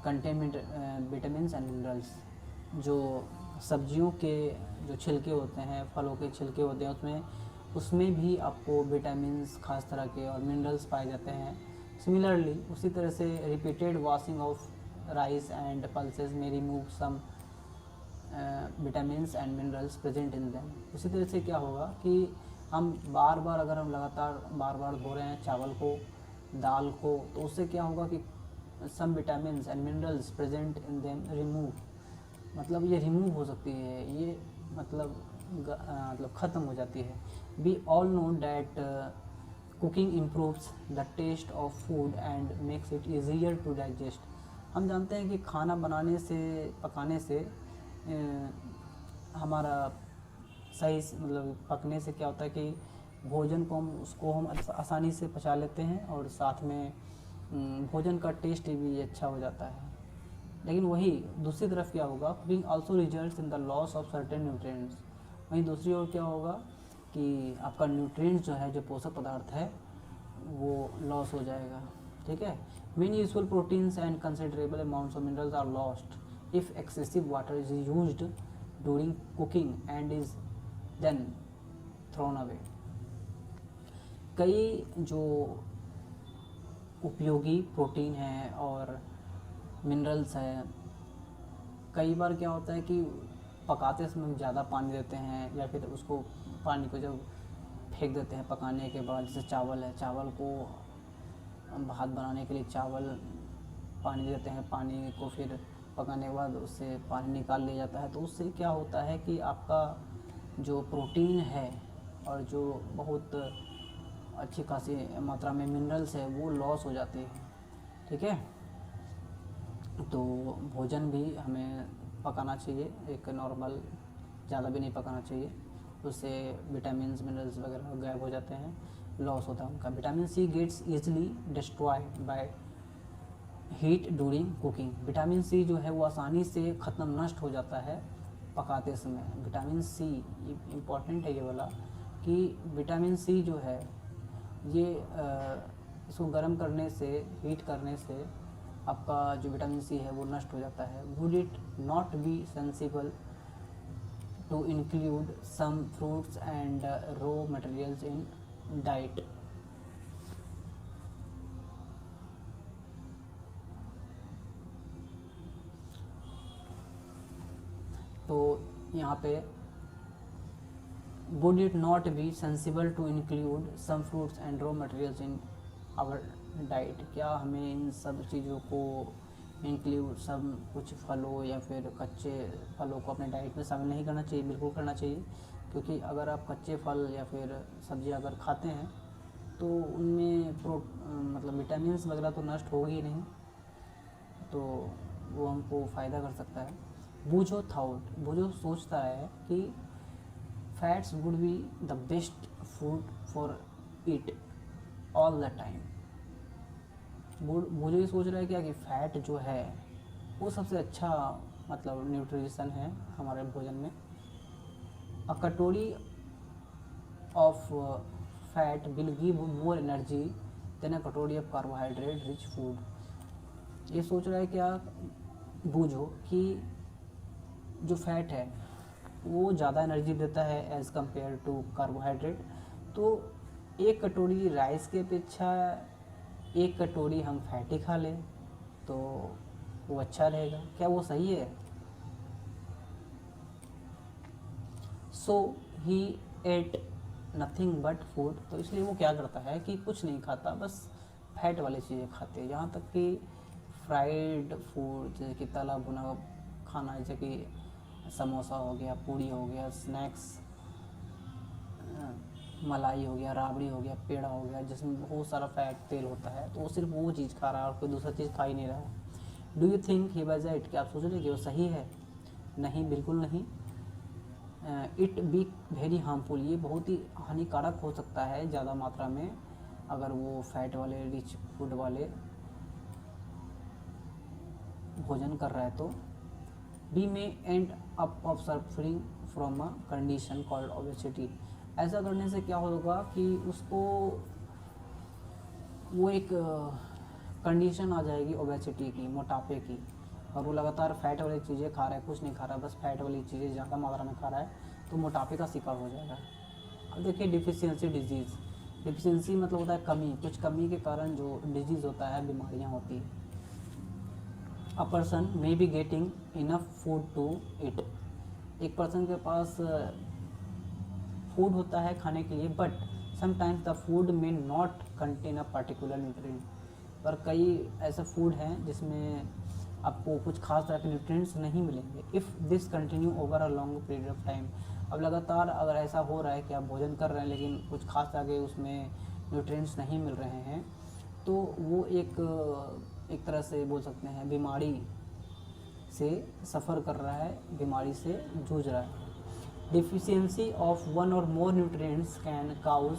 contain vitamin and minerals. जो सब्जियों के जो छिलके होते हैं, फलों के छिलके होते हैं, उसमें भी आपको विटामिन्स खास तरह के और मिनरल्स पाए जाते हैं। सिमिलरली उसी तरह से repeated washing of rice and pulses may remove some vitamins and minerals present in them. उसी तरह से क्या होगा कि हम बार बार अगर हम लगातार बार बार धो रहे हैं चावल को, दाल को, तो उससे क्या होगा कि some vitamins and minerals present in them remove, मतलब ये रिमूव हो सकती है, ये मतलब ख़त्म हो जाती है। We all know that cooking improves the taste of food and makes it easier to digest. हम जानते हैं कि खाना बनाने से, पकाने से हमारा सही मतलब पकने से क्या होता है कि भोजन को हम आसानी से पचा लेते हैं और साथ में भोजन का टेस्ट भी अच्छा हो जाता है। लेकिन वही दूसरी तरफ क्या होगा, cooking also results in the loss of certain nutrients. वहीं दूसरी ओर क्या होगा कि आपका न्यूट्रिएंट्स जो है, जो पोषक पदार्थ है, वो लॉस हो जाएगा। ठीक है। Many useful proteins and considerable amounts of minerals are lost if excessive water is used during cooking and is then thrown away। कई जो उपयोगी प्रोटीन है और मिनरल्स है, कई बार क्या होता है कि पकाते समय हम ज़्यादा पानी देते हैं या फिर उसको पानी को जब फेंक देते हैं पकाने के बाद, जैसे चावल है, चावल को भात बनाने के लिए चावल पानी देते हैं, पानी को फिर पकाने के बाद उससे पानी निकाल लिया जाता है, तो उससे क्या होता है कि आपका जो प्रोटीन है और जो बहुत अच्छी खासी मात्रा में मिनरल्स है वो लॉस हो जाती है। ठीक है। तो भोजन भी हमें पकाना चाहिए, एक नॉर्मल, ज़्यादा भी नहीं पकाना चाहिए, उससे विटामिन्स मिनरल्स वगैरह गायब हो जाते हैं, लॉस होता है उनका। Vitamin C gets easily destroyed by heat during cooking. Vitamin C जो है वो आसानी से ख़त्म, नष्ट हो जाता है पकाते समय। विटामिन सी इम्पॉर्टेंट है ये वाला, कि विटामिन सी जो है ये इसको गर्म करने से, हीट करने से आपका जो विटामिन सी है वो नष्ट हो जाता है। Would it not be sensible to include some fruits and raw materials in diet. तो यहाँ पे would it not be sensible to include some fruits and raw materials in our diet। क्या हमें इन सब चीज़ों को इंक्लूड, सब कुछ फलों या फिर कच्चे फलों को अपने डाइट में शामिल नहीं करना चाहिए? बिल्कुल करना चाहिए, क्योंकि अगर आप कच्चे फल या फिर सब्जियां अगर खाते हैं तो उनमें मतलब विटामिन्स वगैरह तो नष्ट होगी नहीं, तो वो हमको फ़ायदा कर सकता है। बूझो थाउट, बूझो सोचता है कि fats would be the best food for it all the time. Boojho ये सोच रहा है क्या कि फ़ैट जो है वो सबसे अच्छा मतलब न्यूट्रिशन है हमारे भोजन में। A katori of fat will give more energy than a katori of carbohydrate rich food. ये सोच रहा है क्या बूझो कि जो फैट है वो ज़्यादा एनर्जी देता है एज़ कम्पेयर टू कार्बोहाइड्रेट, तो एक कटोरी राइस की अपेक्षा एक कटोरी हम फैट ही खा लें तो वो अच्छा रहेगा। क्या वो सही है? सो ही एट नथिंग बट फूड। तो इसलिए वो क्या करता है कि कुछ नहीं खाता, बस फैट वाली चीज़ें खाते हैं। यहाँ तक कि फ्राइड फूड, जैसे कि तला भुना खाना, जैसे कि समोसा हो गया, पूड़ी हो गया, स्नैक्स, मलाई हो गया, राबड़ी हो गया, पेड़ा हो गया, जिसमें बहुत सारा फैट तेल होता है, तो वो सिर्फ वो चीज़ खा रहा है और कोई दूसरा चीज़ खा ही नहीं रहा है। Do you think he was right? क्या आप सोच रहे हैं कि वो सही है? नहीं, बिल्कुल नहीं। इट बी वेरी हार्मफुल, ये बहुत ही हानिकारक हो सकता है ज़्यादा मात्रा में अगर वो फैट वाले रिच फूड वाले भोजन कर रहा है तो। We may end up of suffering from a condition called obesity. ऐसा करने से क्या होगा कि उसको वो एक कंडीशन आ जाएगी ओबेसिटी की, मोटापे की, और वो लगातार फैट वाली चीज़ें खा रहा है, कुछ नहीं खा रहा है, बस फैट वाली चीज़ें ज़्यादा मात्रा में खा रहा है, तो मोटापे का शिकार हो जाएगा। अब देखिए डिफिशियंसी डिजीज़, डिफिशियंसी मतलब होता है कमी, कुछ कमी के कारण जो डिजीज़ होता है, बीमारियाँ होती है। A person may be getting enough food to eat. एक पर्सन के पास फूड होता है खाने के लिए, but sometimes the food may not contain a particular nutrient. पर कई ऐसा फूड हैं जिसमें आपको कुछ खास तरह के न्यूट्रिएंट्स नहीं मिलेंगे। If this continue over a long period of time. अब लगातार अगर ऐसा हो रहा है कि आप भोजन कर रहे हैं लेकिन कुछ खास तरह के उसमें न्यूट्रिएंट्स नहीं मिल रहे हैं, तो वो एक तरह से बोल सकते हैं बीमारी से सफ़र कर रहा है, बीमारी से जूझ रहा है। Deficiency of one or more nutrients can cause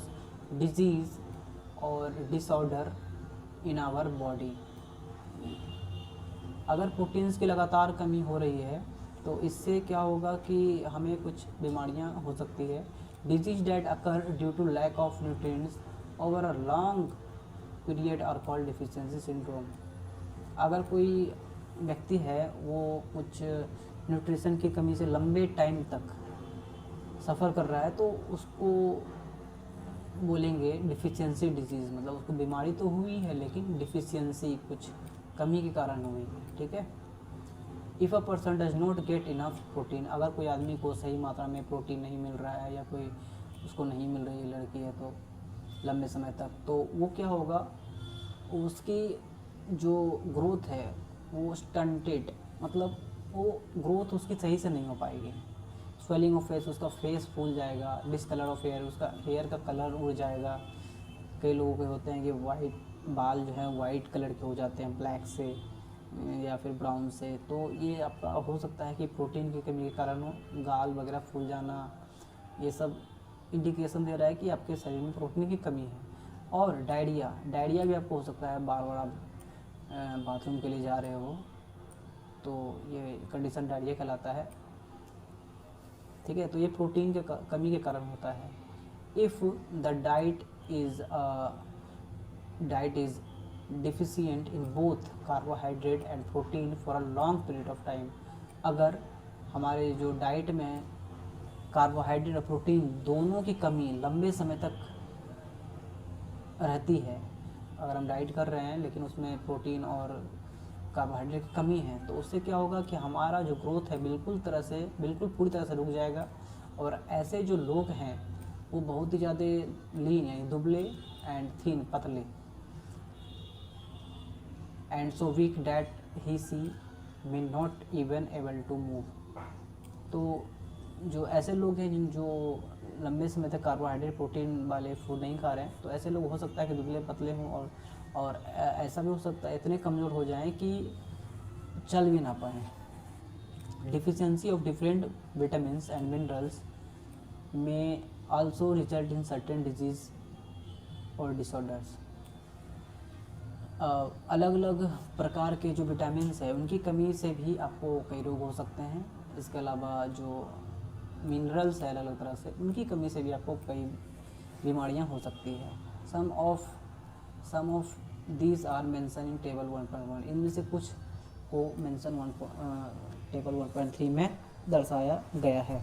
disease और डिसऑर्डर इन आवर बॉडी। अगर प्रोटीन्स की लगातार कमी हो रही है तो इससे क्या होगा कि हमें कुछ बीमारियां हो सकती है। Disease that occur due to lack of nutrients over a long period are called deficiency syndrome. अगर कोई व्यक्ति है वो कुछ न्यूट्रिशन की कमी से लंबे टाइम तक सफ़र कर रहा है तो उसको बोलेंगे डिफिशियंसी डिजीज़। मतलब उसको बीमारी तो हुई है लेकिन डिफिशियंसी कुछ कमी के कारण हुई है, ठीक है। If a person does not get enough protein. अगर कोई आदमी को सही मात्रा में प्रोटीन नहीं मिल रहा है या कोई उसको नहीं मिल रही है, लड़की है तो लंबे समय तक, तो वो क्या होगा, उसकी जो ग्रोथ है वो स्टंटेड, मतलब वो ग्रोथ उसकी सही से नहीं हो पाएगी। स्वेलिंग ऑफ फेस, उसका फेस फूल जाएगा। डिसकलर ऑफ हेयर, उसका हेयर का कलर उड़ जाएगा। कई लोगों के होते हैं कि वाइट बाल जो है वाइट कलर के हो जाते हैं ब्लैक से या फिर ब्राउन से, तो ये आपका हो सकता है कि प्रोटीन की कमी के कारण हो। गाल वगैरह फूल जाना, ये सब इंडिकेशन दे रहा है कि आपके शरीर में प्रोटीन की कमी है। और डायरिया भी आपको हो सकता है, बार बार आप बाथरूम के लिए जा रहे हो तो ये कंडीशन डायरिया कहलाता है, ठीक है। तो ये प्रोटीन के कमी के कारण होता है। If the diet is deficient in both carbohydrate and protein for a long period of time. अगर हमारे जो डाइट में कार्बोहाइड्रेट और प्रोटीन दोनों की कमी लंबे समय तक रहती है, अगर हम डाइट कर रहे हैं लेकिन उसमें प्रोटीन और कार्बोहाइड्रेट की कमी है, तो उससे क्या होगा कि हमारा जो ग्रोथ है बिल्कुल पूरी तरह से रुक जाएगा। और ऐसे जो लोग हैं वो बहुत ही ज़्यादा लीन यानी दुबले एंड थीन, पतले, and so weak that he see may not even able to move. तो जो ऐसे लोग हैं जिन जो लंबे समय तक कार्बोहाइड्रेट प्रोटीन वाले फूड नहीं खा रहे हैं, तो ऐसे लोग हो सकता है कि दुबले पतले हों और ऐसा भी हो सकता है इतने कमज़ोर हो जाएं कि चल भी ना पाएँ। Deficiency of different vitamins and minerals may also result in certain diseases or disorders. अलग अलग प्रकार के जो विटामिन्स है उनकी कमी से भी आपको कई रोग हो सकते हैं। इसके अलावा जो मिनरल्स है अलग अलग तरह से, उनकी कमी से भी आपको कई बीमारियां हो सकती है। Some of these are mention in table 1.1। इनमें से कुछ को मेंशन टेबल 1.3 में दर्शाया गया है।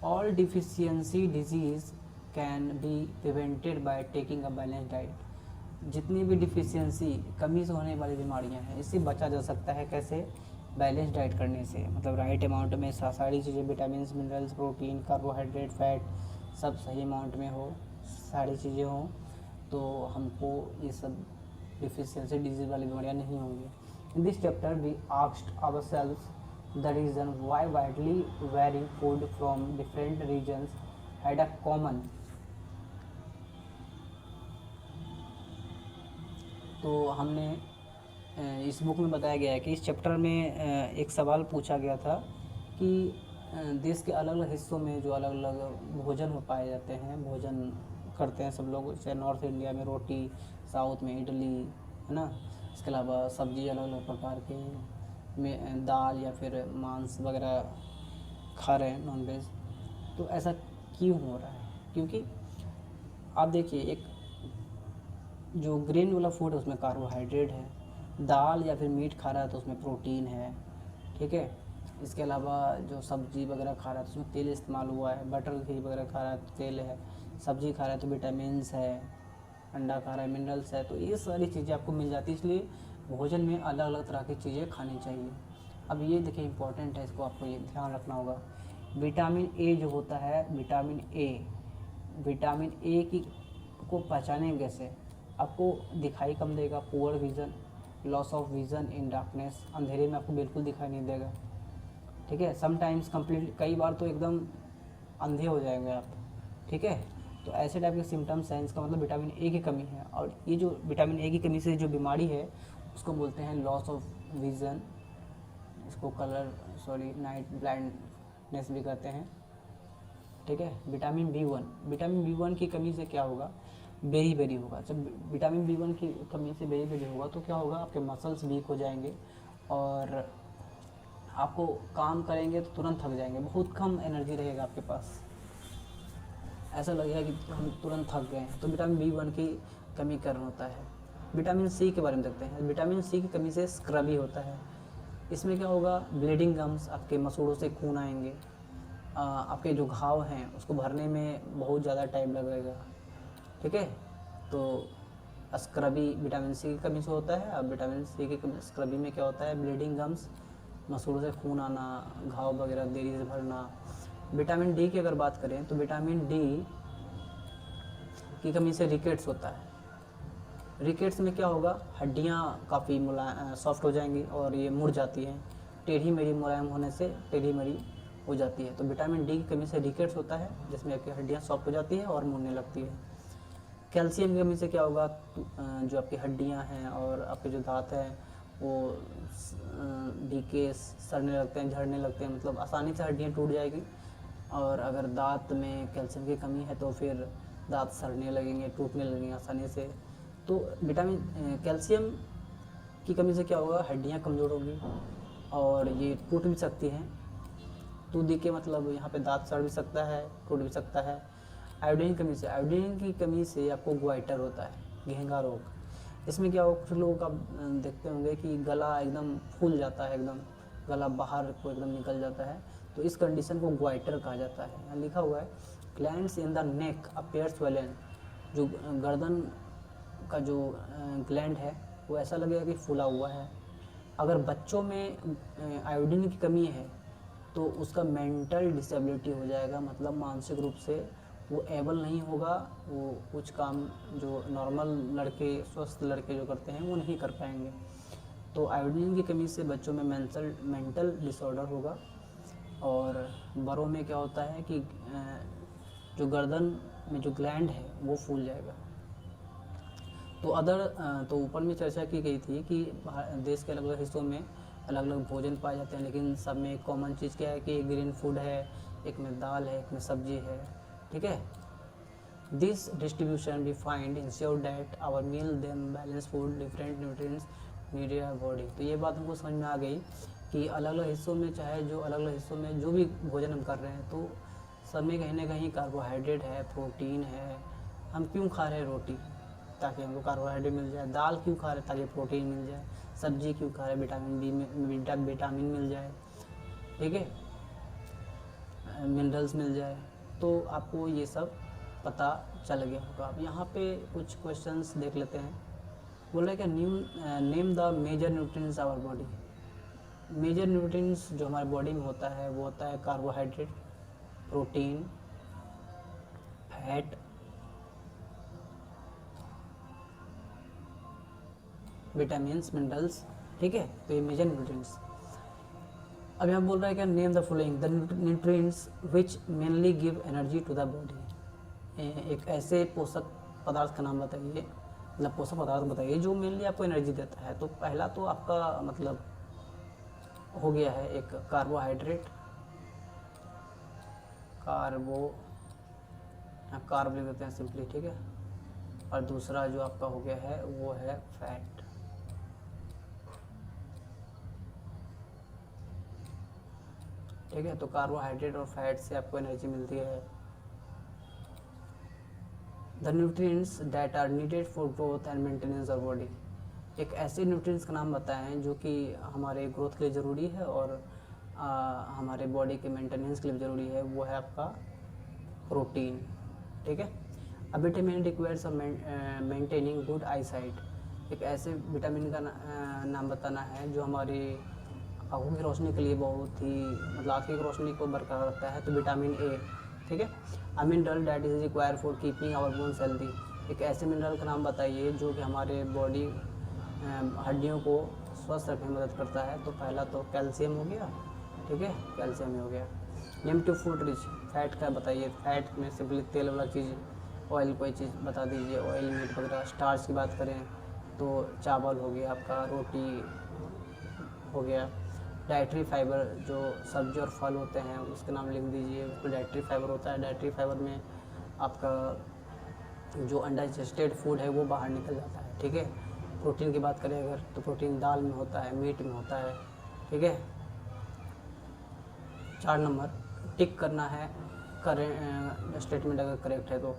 All deficiency disease can be prevented by taking a balance diet. जितनी भी डिफिशियंसी कमी से होने वाली बीमारियां हैं इससे बचा जा सकता है। कैसे? बैलेंस डाइट करने से, मतलब राइट अमाउंट में सारी चीज़ें, vitamin minerals protein carbohydrate fat सब सही अमाउंट में हो, सारी चीज़ें हों, तो हमको ये सब डिफिशियंसी डिजीज़ वाली बीमारियाँ नहीं होंगी। In this chapter we asked ourselves the reason why widely varying food from different regions had a common. तो हमने इस बुक में बताया गया है कि इस चैप्टर में एक सवाल पूछा गया था कि देश के अलग अलग हिस्सों में जो अलग अलग भोजन पाए जाते हैं, भोजन करते हैं सब लोग, जैसे नॉर्थ इंडिया में रोटी, साउथ में इडली, है ना। इसके अलावा सब्जी अलग अलग प्रकार के में, दाल या फिर मांस वगैरह खा रहे हैं, नॉन वेज। तो ऐसा क्यों हो रहा है? क्योंकि आप देखिए, एक जो ग्रेन वाला फूड है उसमें कार्बोहाइड्रेट है, दाल या फिर मीट खा रहा है तो उसमें प्रोटीन है, ठीक है। इसके अलावा जो सब्जी वगैरह खा रहा है तो उसमें तेल इस्तेमाल हुआ है, बटर घी वगैरह खा रहा है तो तेल है, सब्जी खा रहा है तो विटामिन्स है, अंडा खा रहा है मिनरल्स है, तो ये सारी चीज़ें आपको मिल जाती है। इसलिए भोजन में अलग अलग तरह की चीज़ें खानी चाहिए। अब ये देखिए इंपॉर्टेंट है, इसको आपको ये ध्यान रखना होगा। विटामिन ए जो होता है, विटामिन ए की को पहचानें कैसे? आपको दिखाई कम देगा, poor vision, loss of vision in darkness, अंधेरे में आपको बिल्कुल दिखाई नहीं देगा, ठीक है। समटाइम्स कंप्लीट, कई बार तो एकदम अंधे हो जाएंगे आप, ठीक है। तो ऐसे टाइप के सिम्टम्स हैं, इसका मतलब विटामिन ए की कमी है। और ये जो विटामिन ए की कमी से जो बीमारी है उसको बोलते हैं लॉस ऑफ विज़न, इसको नाइट ब्लाइंडनेस भी कहते हैं, ठीक है। विटामिन बी वन की कमी से क्या होगा? बेरी होगा। जब विटामिन बी वन की कमी से बेरी होगा तो क्या होगा? आपके मसल्स वीक हो जाएंगे और आपको काम करेंगे तो तुरंत थक जाएंगे, बहुत कम एनर्जी रहेगा आपके पास, ऐसा लगेगा कि हम तुरंत थक गए हैं। तो विटामिन बी वन की कमी कारण होता है। विटामिन सी के बारे में देखते हैं। विटामिन सी की कमी से स्क्रबी होता है। इसमें क्या होगा? ब्लीडिंग गम्स, आपके मसूड़ों से खून आएंगे, आपके जो घाव हैं उसको भरने में बहुत ज़्यादा टाइम लगेगा, ठीक है। तो स्क्रबी विटामिन सी की कमी से होता है। अब विटामिन सी की कमी स्क्रबी में क्या होता है? ब्लीडिंग गम्स, मसूड़ों से खून आना, घाव वगैरह देरी से भरना। विटामिन डी की अगर बात करें तो विटामिन डी की कमी से रिकेट्स होता है। रिकेट्स में क्या होगा? हड्डियाँ काफ़ी सॉफ्ट हो जाएंगी और ये मुड़ जाती हैं, टेढ़ी मेढ़ी मुलायम होने से टेढ़ी मेढ़ी हो जाती है। तो विटामिन डी की कमी से रिकेट्स होता है, जिसमें आपकी हड्डियाँ सॉफ्ट हो जाती है और मुड़ने लगती है। कैल्शियम की कमी से क्या होगा? जो आपकी हड्डियाँ हैं और आपके जो दांत हैं वो डीके, सड़ने लगते हैं, झड़ने लगते हैं, मतलब आसानी से हड्डियाँ टूट जाएगी। और अगर दांत में कैल्शियम की कमी है तो फिर दांत सड़ने लगेंगे, टूटने लगेंगे आसानी से। तो कैल्शियम की कमी से क्या होगा? हड्डियाँ कमज़ोर होगी और ये टूट भी सकती हैं। टूट के मतलब यहाँ पे दांत सड़ भी सकता है, टूट भी सकता है। आयोडीन की कमी से आपको ग्वाइटर होता है, घेंघा रोग। इसमें क्या हो, कुछ लोगों का देखते होंगे कि गला एकदम फूल जाता है, एकदम गला बाहर को एकदम निकल जाता है, तो इस कंडीशन को ग्वाइटर कहा जाता है। यहाँ लिखा हुआ है glands in the neck appear swollen, जो गर्दन का जो ग्लैंड है वो ऐसा लगेगा कि फूला हुआ है। अगर बच्चों में आयोडीन की कमी है तो उसका मेंटल डिसेबिलिटी हो जाएगा, मतलब मानसिक रूप से वो एबल नहीं होगा, वो कुछ काम जो नॉर्मल लड़के, स्वस्थ लड़के जो करते हैं वो नहीं कर पाएंगे। तो आयोडीन की कमी से बच्चों में मेंटल डिसऑर्डर होगा। और बड़ों में क्या होता है कि जो गर्दन में जो ग्लैंड है वो फूल जाएगा। तो ऊपर में चर्चा की गई थी कि देश के अलग अलग हिस्सों में अलग अलग भोजन पाए जाते हैं, लेकिन सब में एक कॉमन चीज़ क्या है कि एक ग्रीन फूड है, एक में दाल है, एक में सब्जी है, ठीक है। This distribution we find ensure that our meal them balance food different nutrients needed our body. तो ये बात हमको समझ में आ गई कि अलग अलग हिस्सों में, चाहे जो अलग अलग हिस्सों में जो भी भोजन हम कर रहे हैं, तो सब में कहीं ना कहीं कार्बोहाइड्रेट है, प्रोटीन है। हम क्यों खा रहे हैं रोटी? ताकि हमको कार्बोहाइड्रेट मिल जाए। दाल क्यों खा रहे हैं? ताकि प्रोटीन मिल जाए। सब्जी क्यों खा रहे हैं? विटामिन मिल जाए, ठीक है, मिनरल्स मिल जाए। तो आपको ये सब पता चल गया होगा। अब यहाँ पे कुछ क्वेश्चंस देख लेते हैं। बोल रहे हैं क्या? Name the major nutrients our body. Major nutrients जो हमारे बॉडी में होता है वो होता है carbohydrate, protein, fat, vitamins, minerals, ठीक है। तो ये मेजर न्यूट्रिएंट्स। अब यहाँ बोल रहा है क्या? Name the following the nutrients which mainly give energy to the body. एक ऐसे पोषक पदार्थ का नाम बताइए, मतलब पोषक पदार्थ बताइए जो मेनली आपको एनर्जी देता है। तो पहला तो आपका मतलब हो गया है एक कार्बोहाइड्रेट, कार्ब लिख देते हैं सिंपली, ठीक है। और दूसरा जो आपका हो गया है वो है फैट, ठीक है। तो कार्बोहाइड्रेट और फैट से आपको एनर्जी मिलती है। The nutrients that are needed for growth and maintenance of body. एक ऐसे न्यूट्रिएंट्स का नाम बताएं जो कि हमारे ग्रोथ के लिए ज़रूरी है और हमारे बॉडी के मेंटेनेंस के लिए ज़रूरी है। वो है आपका प्रोटीन, ठीक है। A vitamin requires maintaining good eyesight. एक ऐसे विटामिन का नाम बताना है जो हमारी आँखों की रोशनी के लिए बहुत ही मतलब आँखों की रोशनी को बरकरार रखता है, तो विटामिन ए। ठीक है। A mineral that is require for keeping our bones healthy. एक ऐसे मिनरल का नाम बताइए जो कि हमारे बॉडी हड्डियों को स्वस्थ रखने में मदद करता है। तो पहला तो कैल्शियम हो गया। ठीक है, कैल्शियम हो गया। Name two food rich. Fat का बताइए, फैट में सिंपली तेल वाला चीज़, ऑयल कोई चीज़ बता दीजिए, ऑयल मीट वगैरह। स्टार्च की बात करें तो चावल हो गया आपका, रोटी हो गया। डाइटरी फाइबर जो सब्जी और फल होते हैं उसके नाम लिख दीजिए, उसमें डाइटरी फाइबर होता है। डाइटरी फाइबर में आपका जो अनडाइजेस्टेड फूड है वो बाहर निकल जाता है। ठीक है। प्रोटीन की बात करें अगर तो प्रोटीन दाल में होता है, मीट में होता है। ठीक है। 4 नंबर टिक करना है करेंट स्टेटमेंट अगर करेक्ट है तो।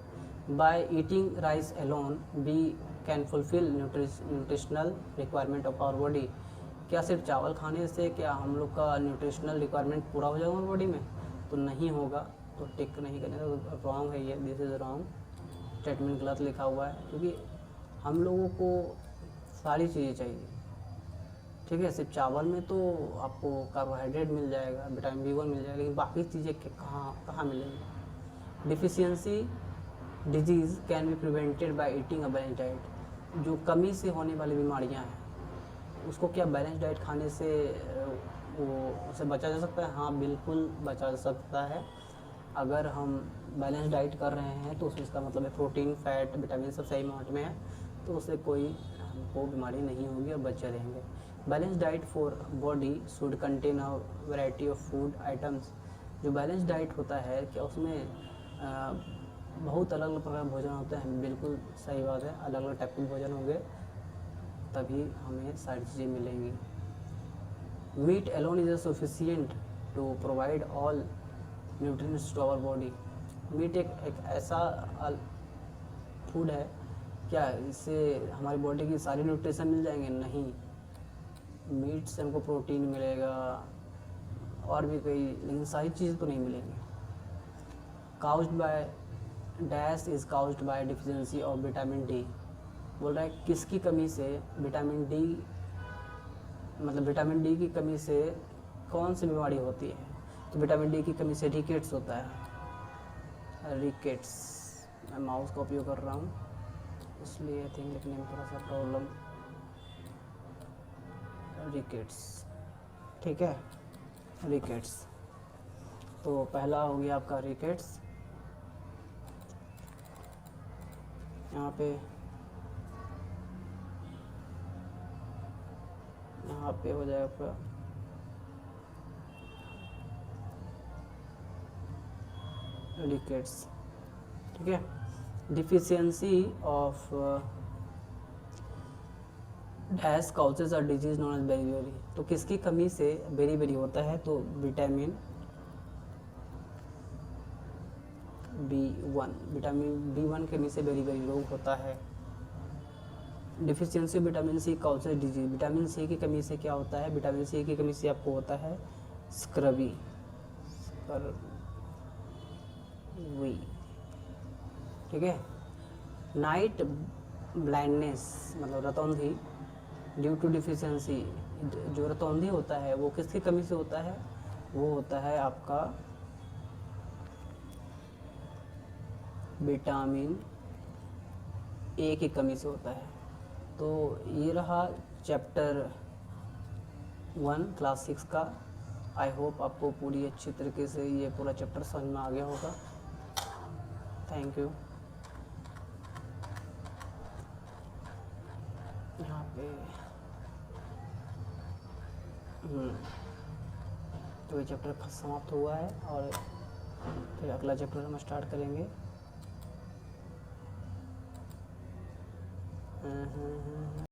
By eating rice alone we can fulfill nutritional requirement of our body. क्या सिर्फ चावल खाने से क्या हम लोग का न्यूट्रिशनल रिक्वायरमेंट पूरा हो जाएगा बॉडी में? तो नहीं होगा, तो टिक नहीं करना, तो रॉन्ग है ये, दिस इज़ रॉन्ग स्टेटमेंट, गलत लिखा हुआ है। क्योंकि हम लोगों को सारी चीज़ें चाहिए। ठीक है। सिर्फ चावल में तो आपको कार्बोहाइड्रेट मिल जाएगा, विटामिन B1 मिल जाएगा, लेकिन बाकी चीज़ें कहाँ मिलेंगी? Deficiency disease can be prevented by eating a balance diet. जो कमी से होने वाली बीमारियां हैं उसको क्या बैलेंस डाइट खाने से वो उसे बचा जा सकता है? हाँ, बिल्कुल बचा जा सकता है। अगर हम बैलेंस डाइट कर रहे हैं तो उसमें इसका मतलब है प्रोटीन, फैट, विटामिन सब सही अमाउंट में है, तो उससे कोई हमको बीमारी नहीं होगी और बचे रहेंगे। Balance diet for body should contain a variety of food items. जो बैलेंस डाइट होता है क्या उसमें बहुत अलग अलग प्रकार के भोजन होते हैं? बिल्कुल सही बात है, अलग अलग टाइप के भोजन होंगे तभी हमें सारी चीज़ें मिलेंगी। Meat alone is sufficient to provide all nutrients to our body. Meat एक ऐसा फूड है क्या इससे हमारी बॉडी की सारी न्यूट्रिशन मिल जाएंगे? नहीं, मीट से हमको प्रोटीन मिलेगा और भी कई, लेकिन सारी चीज़ तो नहीं मिलेंगी। Caused by dash is caused bye deficiency of vitamin D. बोल रहा है किसकी कमी से विटामिन डी, मतलब विटामिन डी की कमी से कौन सी बीमारी होती है? तो विटामिन डी की कमी से रिकेट्स होता है, रिकेट्स। मैं माउस का उपयोग कर रहा हूँ इसलिए आई थिंक लिखने में थोड़ा सा प्रॉब्लम। रिकेट्स, ठीक है, रिकेट्स। तो पहला हो गया आपका रिकेट्स। यहाँ पे हो जाएगा आपका रिकेट्स। ठीक है। डिफिशियंसी ऑफ डैश काउजेज और डिजीज नॉन एज बेरी। तो किसकी कमी से बेरी होता है? तो विटामिन B1, विटामिन B1 की कमी से बेरी रोग होता है। Deficiency vitamin C causes disease. Vitamin C की कमी से क्या होता है? विटामिन सी की कमी से आपको होता है स्क्रवी, ठीक है। नाइट ब्लाइंडनेस मतलब रतौंधी ड्यू टू डिफिशियंसी। जो रतौंधी होता है वो किसकी कमी से होता है? वो होता है आपका विटामिन ए की कमी से होता है। तो ये रहा चैप्टर 1 क्लास 6 का। आई होप आपको पूरी अच्छी तरीके से ये पूरा चैप्टर समझ में आ गया होगा। Thank you. यहाँ पे तो ये चैप्टर समाप्त हुआ है और फिर अगला चैप्टर हम स्टार्ट करेंगे।